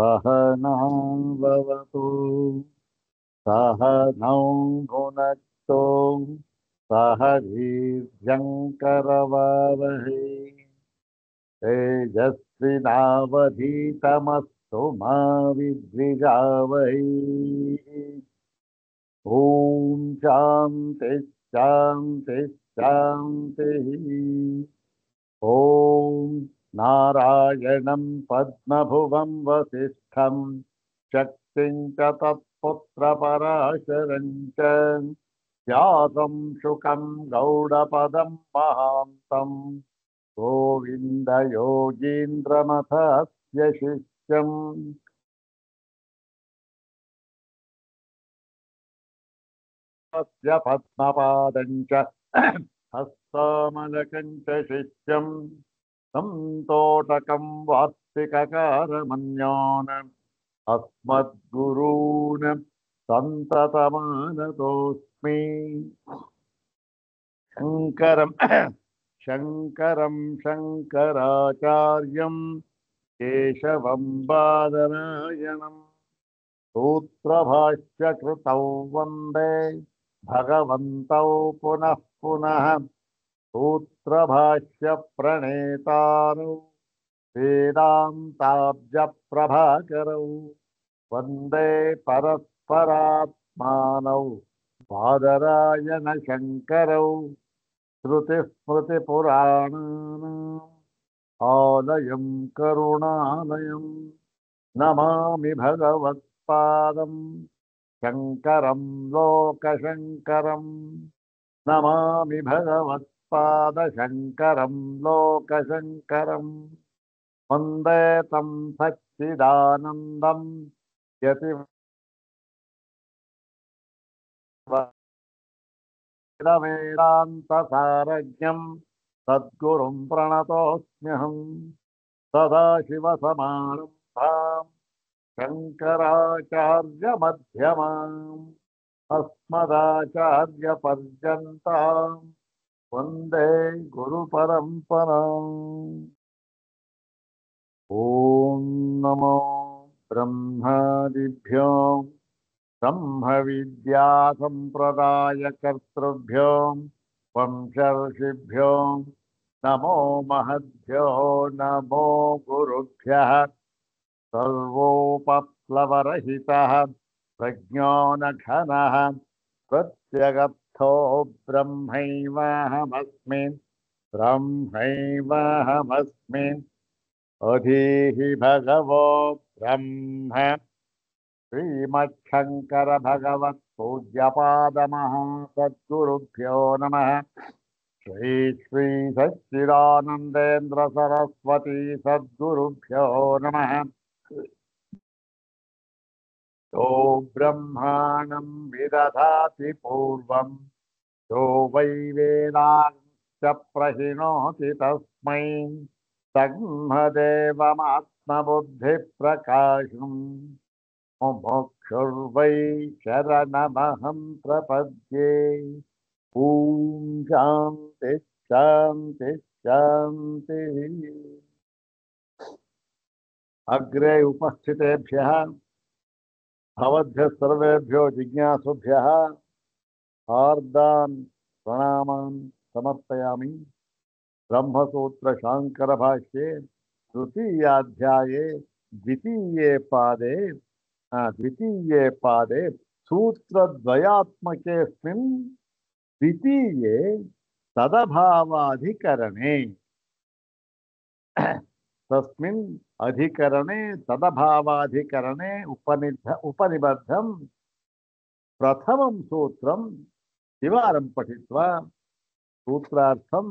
सहनावतु सहनौ भुनक्तु सह वीर्यङ्करवावहै तेजस्विनावधीतमस्तु मा विद्विषावहै। ॐ शान्ति शान्ति शान्तिः। ॐ नारायणं पद्मभुवं वसिष्ठं शक्तिं च तत्पुत्रपराशरं च व्यासं शुकं गौडपदं महान्तं गोविन्दयोगीन्द्रमथस्य शिष्यम् तस्य पद्मपादं च हस्तामलकं च शिष्यम् सन्तोटकं वार्तिककारमन्यान् अस्मद्गुरून् सन्ततमानतोऽस्मि शङ्करं शङ्करं शङ्कराचार्यं केशवं बादरायणम् सूत्रभाष्यकृतौ वन्दे भगवन्तौ पुनः पुनः सूत्रभाष्य प्रणेतारौ वेदान्ताब्जप्रभाकरौ वन्दे परस्परात्मानौ बादरायण शङ्करौ श्रुतिस्मृतिपुराणानाम् आलयं करुणालयं नमामि भगवत्पादं शङ्करं लोकशङ्करम् नमामि भगवत्पादशङ्करं लोकशङ्करम् वन्दे तं सच्चिदानन्दं यतिवेदान्तसारज्ञं सद्गुरुं प्रणतोऽस्म्यहं सदाशिवसमारम्भां शङ्कराचार्यमध्यमाम् अस्मदाचार्यपर्यन्तां वन्दे गुरुपरम्पराम्। ॐ नमो ब्रह्मादिभ्यो ब्रह्मविद्यासम्प्रदायकर्तृभ्यो वंशर्षिभ्यो नमो महद्भ्यो नमो गुरुभ्यः सर्वोपप्लवरहितः प्रज्ञानघनः प्रत्यगर्थो ब्रह्मैवाहमस्मि ब्रह्मैवाहमस्मि अधीहि भगवो ब्रह्म श्रीमच्छङ्कर भगवत्पूज्यपादमहासद्गुरुभ्यो नमः। श्री श्री सच्चिदानन्देन्द्र सरस्वती सद्गुरुभ्यो नमः। यो ब्रह्माणं विदधाति पूर्वं यो वै वेदांश्च प्रहिणोति तस्मै तन्मदेवमात्मबुद्धिप्रकाशम् मुमुक्षुर्वै शरणमहं प्रपद्ये। ॐ शान्ति शान्ति शान्तिः। अग्रे उपस्थितेभ्यः भवद्भ्यः सर्वेभ्यो जिज्ञासुभ्यः हार्दान् प्रणामान् समर्पयामि। ब्रह्मसूत्र शांकर भाष्ये तृतीयाध्याये द्वितीये पादे सूत्रद्वयात्मकेऽस्मिन् द्वितीये तदभावाधिकरणे तस्मिन् अधिकरणे तदभावाधिकरणे उपनिबद्धं प्रथमं सूत्रं द्विवारं पठित्वा सूत्रार्थं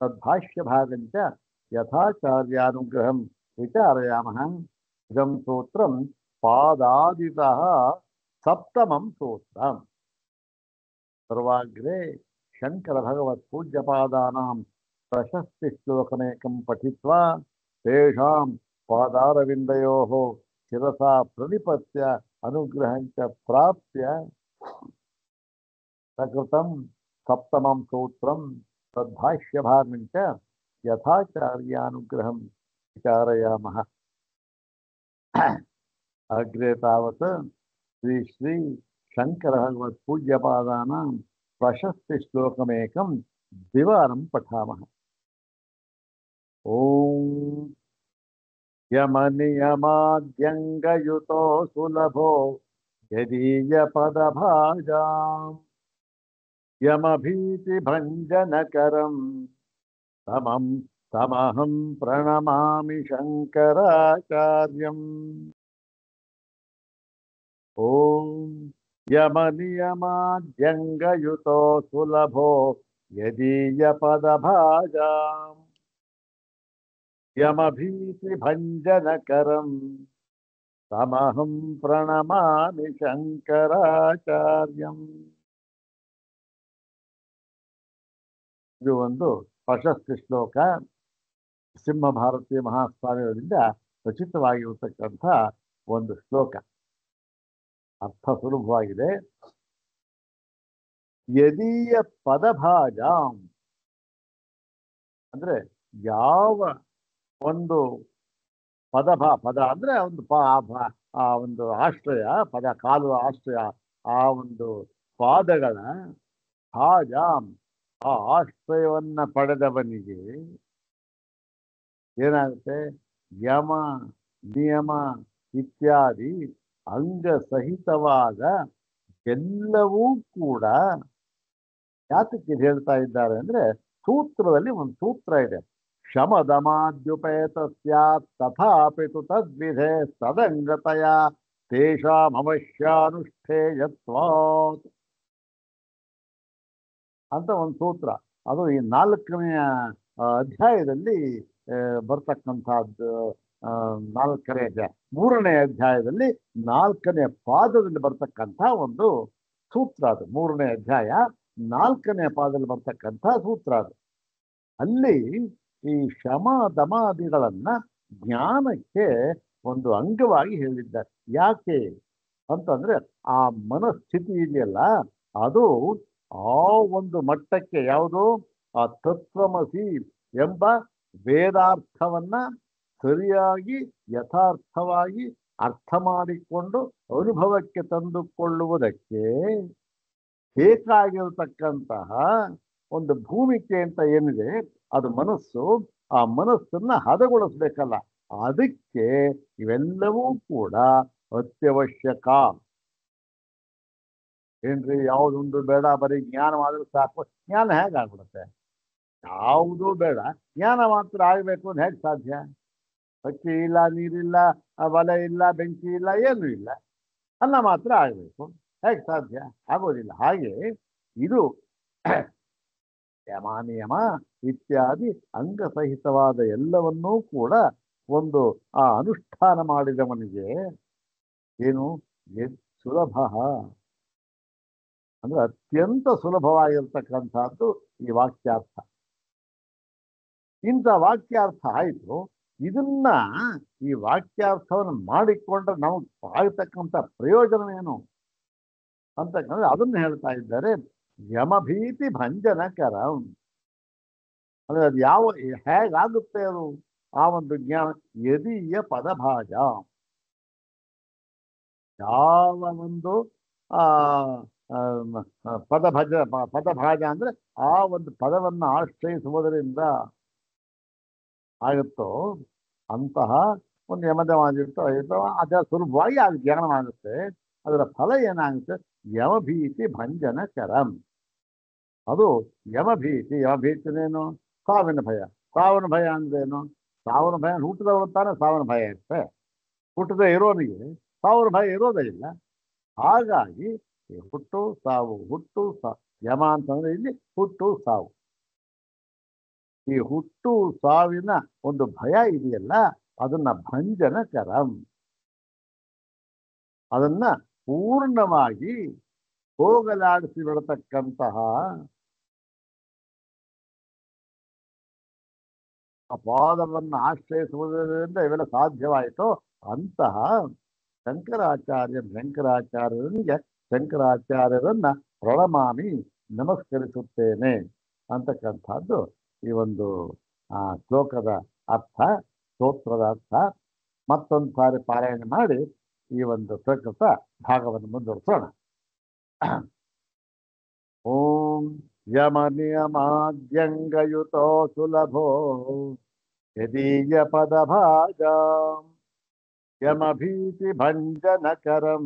तद्भाष्यभागं च यथाचार्यानुग्रहं विचारयामः। इदं सूत्रं पादादितः सप्तमं सूत्रम्। सर्वाग्रे शङ्करभगवत्पूज्यपादानां प्रशस्तिश्लोकमेकं पठित्वा तेषां पादारविन्दयोः शिरसा प्रणिपत्य अनुग्रहं च प्राप्य प्रकृतं सप्तमं सूत्रं तद्भाष्यभागं च यथाचार्यानुग्रहं विचारयामः। अग्रे तावत् श्री श्री शंकर भगवत् पूज्यपादानां प्रशस्ति श्लोकमेकं द्विवारं पठामः। ओम यमनियमाद्यङ्गयुतो सुलभो यदीयपदभाजाम् यमभीतिभञ्जनकरं तमं तमहं प्रणमामि शङ्कराचार्यम्। ॐ यमनियमाद्यङ्गयुतो सुलभो यदीयपदभाजाम् यमभीतिभञ्जनकरं तमहं प्रणमामि शङ्कराचार्यम्। ಇದು ಒಂದು ಪ್ರಶಸ್ತಿ ಶ್ಲೋಕ. ಸಿಂಹ ಭಾರತೀಯ ಮಹಾಸ್ವಾಮಿಗಳಿಂದ ರಚಿತವಾಗಿರತಕ್ಕಂಥ ಒಂದು ಶ್ಲೋಕ. ಅರ್ಥ ಸುಲಭವಾಗಿದೆ. ಯದೀಯ ಪದಭಾಜಾಂ ಅಂದ್ರೆ ಯಾವ ಒಂದು ಪದ ಅಂದ್ರೆ ಒಂದು ಆ ಒಂದು ಆಶ್ರಯ, ಪದ ಕಾಲು ಆಶ್ರಯ, ಆ ಒಂದು ಪಾದಗಳ ಭಾಜಾಂ ಆ ಆಶ್ರಯವನ್ನ ಪಡೆದವನಿಗೆ ಏನಾಗುತ್ತೆ? ಯಮ ನಿಯಮ ಇತ್ಯಾದಿ ಅಂಗಸಹಿತವಾದ ಎಲ್ಲವೂ ಕೂಡ. ಯಾತಕ್ಕೆ ಹೇಳ್ತಾ ಇದ್ದಾರೆ ಅಂದ್ರೆ ಸೂತ್ರದಲ್ಲಿ ಒಂದು ಸೂತ್ರ ಇದೆ. ಶಮದಮಾದ್ಯುಪೇತ ಸ್ಯಾತ್ ತಥಾಪಿತು ತದ್ವಿಧೆ ತದಂಗತಯ ತೇಷಾಂ ಅವಶ್ಯಾನುಷ್ಠೇಯತ್ವಾತ್ ಅಂತ ಒಂದು ಸೂತ್ರ. ಅದು ಈ 4ನೇ ಅಧ್ಯಾಯದಲ್ಲಿ ಬರ್ತಕ್ಕಂಥದ್ದು. 4ನೇ ಅಧ್ಯಾಯ 3ನೇ ಅಧ್ಯಾಯದಲ್ಲಿ 4ನೇ ಪಾದದಲ್ಲಿ ಬರ್ತಕ್ಕಂಥ ಒಂದು ಸೂತ್ರ ಅದು. 3ನೇ ಅಧ್ಯಾಯ 4ನೇ ಪಾದದಲ್ಲಿ ಬರ್ತಕ್ಕಂಥ ಸೂತ್ರ ಅದು. ಅಲ್ಲಿ ಈ ಶಮ ದಮಾದಿಗಳನ್ನ ಜ್ಞಾನಕ್ಕೆ ಒಂದು ಅಂಗವಾಗಿ ಹೇಳಿದ್ದಾರೆ. ಯಾಕೆ ಅಂತಂದ್ರೆ ಆ ಮನಸ್ಥಿತಿ ಇದೆಯಲ್ಲ, ಅದು ಆ ಒಂದು ಮಟ್ಟಕ್ಕೆ, ಯಾವುದು ಆ ತತ್ವಮಸಿ ಎಂಬ ವೇದಾರ್ಥವನ್ನ ಸರಿಯಾಗಿ ಯಥಾರ್ಥವಾಗಿ ಅರ್ಥ ಮಾಡಿಕೊಂಡು ಅನುಭವಕ್ಕೆ ತಂದುಕೊಳ್ಳುವುದಕ್ಕೆ ಬೇಕಾಗಿರತಕ್ಕಂತಹ ಒಂದು ಭೂಮಿಕೆ ಅಂತ ಏನಿದೆ, ಅದು ಮನಸ್ಸು. ಆ ಮನಸ್ಸನ್ನ ಹದಗೊಳಿಸ್ಬೇಕಲ್ಲ, ಅದಕ್ಕೆ ಇವೆಲ್ಲವೂ ಕೂಡ ಅತ್ಯವಶ್ಯಕ. ಏನ್ರಿ, ಯಾವುದೊಂದು ಬೇಡ, ಬರೀ ಜ್ಞಾನವಾದ್ರೆ ಸಾಕು. ಜ್ಞಾನ ಹೇಗಾಗ್ಬಿಡುತ್ತೆ? ಯಾವುದೂ ಬೇಡ, ಜ್ಞಾನ ಮಾತ್ರ ಆಗ್ಬೇಕು ಅಂತ ಹೇಗೆ ಸಾಧ್ಯ? ಹಕ್ಕಿ ಇಲ್ಲ, ನೀರಿಲ್ಲ, ಬಲ ಇಲ್ಲ, ಬೆಂಕಿ ಇಲ್ಲ, ಏನೂ ಇಲ್ಲ, ಅನ್ನ ಮಾತ್ರ ಆಗ್ಬೇಕು. ಹೇಗೆ ಸಾಧ್ಯ? ಆಗೋದಿಲ್ಲ. ಹಾಗೆ ಇದು ಯಮ ನಿಯಮ ಇತ್ಯಾದಿ ಅಂಗಸಹಿತವಾದ ಎಲ್ಲವನ್ನೂ ಕೂಡ ಒಂದು ಆ ಅನುಷ್ಠಾನ ಮಾಡಿದವನಿಗೆ ಏನು ಸುಲಭ ಅಂದ್ರೆ ಅತ್ಯಂತ ಸುಲಭವಾಗಿರ್ತಕ್ಕಂಥದ್ದು ಈ ವಾಕ್ಯಾರ್ಥ. ಇಂಥ ವಾಕ್ಯಾರ್ಥ ಆಯಿತು. ಇದನ್ನ ಈ ವಾಕ್ಯಾರ್ಥವನ್ನು ಮಾಡಿಕೊಂಡ್ರೆ ನಮಗೆ ಆಗ್ತಕ್ಕಂಥ ಪ್ರಯೋಜನ ಏನು ಅಂತಕ್ಕಂದ್ರೆ ಅದನ್ನು ಹೇಳ್ತಾ ಇದ್ದಾರೆ. ಯಮಭೀತಿ ಭಂಜನಕರ ಅಂದ್ರೆ ಅದು ಹೇಗಾಗುತ್ತೆ ಅದು ಆ ಒಂದು ಜ್ಞಾನ? ಯದೀಯ ಪದಭಾಜ, ಯಾವ ಒಂದು ಪದಭಾಜ ಅಂದ್ರೆ ಆ ಒಂದು ಪದವನ್ನು ಆಶ್ರಯಿಸುವುದರಿಂದ ಆಗುತ್ತೋ ಅಂತಹ ಒಂದು ಯಮದವಾಗಿರ್ತೋ ಅದರ ಸುಲಭವಾಗಿ ಆ ಜ್ಞಾನವಾಗುತ್ತೆ. ಅದರ ಫಲ ಏನಾಗುತ್ತೆ? ಯಮಭೀತಿ ಭಂಜನಕರಂ. ಅದು ಯಮಭೀತಿ. ಯಮಭೀತಿನೇನು? ಸಾವಿನ ಭಯ. ಸಾವಿನ ಭಯ ಅಂದ್ರೇನು? ಸಾವಿನ ಭಯ ಹುಟ್ಟಿದವರು ತಾನೇ ಸಾವಿನ ಭಯ ಇರುತ್ತೆ. ಹುಟ್ಟದೇ ಇರೋನಿಗೆ ಸಾವಿನ ಭಯ ಇರೋದೇ ಇಲ್ಲ. ಹಾಗಾಗಿ ಹುಟ್ಟು ಸಾವು, ಹುಟ್ಟು ಸಾವು. ಯಮ ಅಂತಂದ್ರೆ ಇಲ್ಲಿ ಹುಟ್ಟು ಸಾವು. ಈ ಹುಟ್ಟು ಸಾವಿನ ಒಂದು ಭಯ ಇದೆಯಲ್ಲ, ಅದನ್ನ ಭಂಜನಕರಂ, ಅದನ್ನ ಪೂರ್ಣವಾಗಿ ಹೋಗಲಾಡಿಸಿ ಬಿಡತಕ್ಕಂತಹ ಅಪಾದವನ್ನು ಆಶ್ರಯಿಸುವುದರಿಂದ ಇವೆಲ್ಲ ಸಾಧ್ಯವಾಯಿತು. ಅಂತಹ ಶಂಕರಾಚಾರ್ಯರಿಗೆ ಶಂಕರಾಚಾರ್ಯರನ್ನ ಪ್ರಣಮಾಮಿ, ನಮಸ್ಕರಿಸುತ್ತೇನೆ ಅಂತಕ್ಕಂಥದ್ದು ಈ ಒಂದು ಶ್ಲೋಕದ ಅರ್ಥ, ಸ್ತೋತ್ರದ ಅರ್ಥ. ಮತ್ತೊಂದು ಸಾರಿ ಪಾರಾಯಣ ಮಾಡಿ ಈ ಒಂದು ಪ್ರಕೃತ ಭಾಗವನ್ನು ಮುಂದುವರಿಸೋಣ. ಓಂ ಯಮ ನಿಯಮಾದ್ಯಂಗಯುತೋ ಸುಲಭೋ ಯದೀಯ ಪದಭಾಗ ಯಮಭೀತಿ ಭಂಜನಕರಂ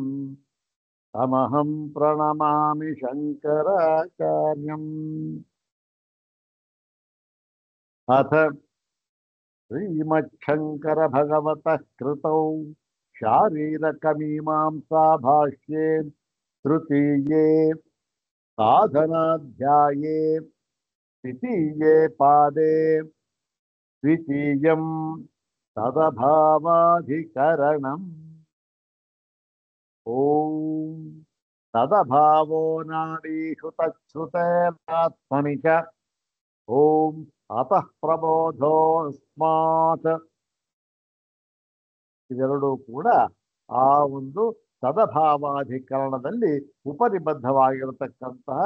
ತಮಹಂ ಪ್ರಣಮಾಮಿ ಶಂಕರಾಚಾರ್ಯಂ. ಅಥ ಶ್ರೀಮಚ್ಛಂಕರ ಭಗವತಃ ಕೃತೌ ಶಾರೀರಕಮೀಮಾಂಸಾ ಭಾಷ್ಯೇ ತೃತೀಯೇ ಸಾಧನಾಧ್ಯಾಯೇ ದ್ವಿತೀಯೇ ಪಾದೇ ದ್ವಿತೀಯಂ ತದಭಾವಾಧಿಕರಣಂ. ಓಂ ತದಭಾವೋ ನಾಡೀಷು ತಚ್ಛ್ರುತೇನಾತ್ಮನಿ ಚ. ಓಂ ಅತಃ ಪ್ರಬೋಧೋಸ್ಮಾತ್. ಇವೆರಡೂ ಕೂಡ ಆ ಒಂದು ತದಭಾವಾಧಿಕರಣದಲ್ಲಿ ಉಪನಿಬದ್ಧವಾಗಿರತಕ್ಕಂತಹ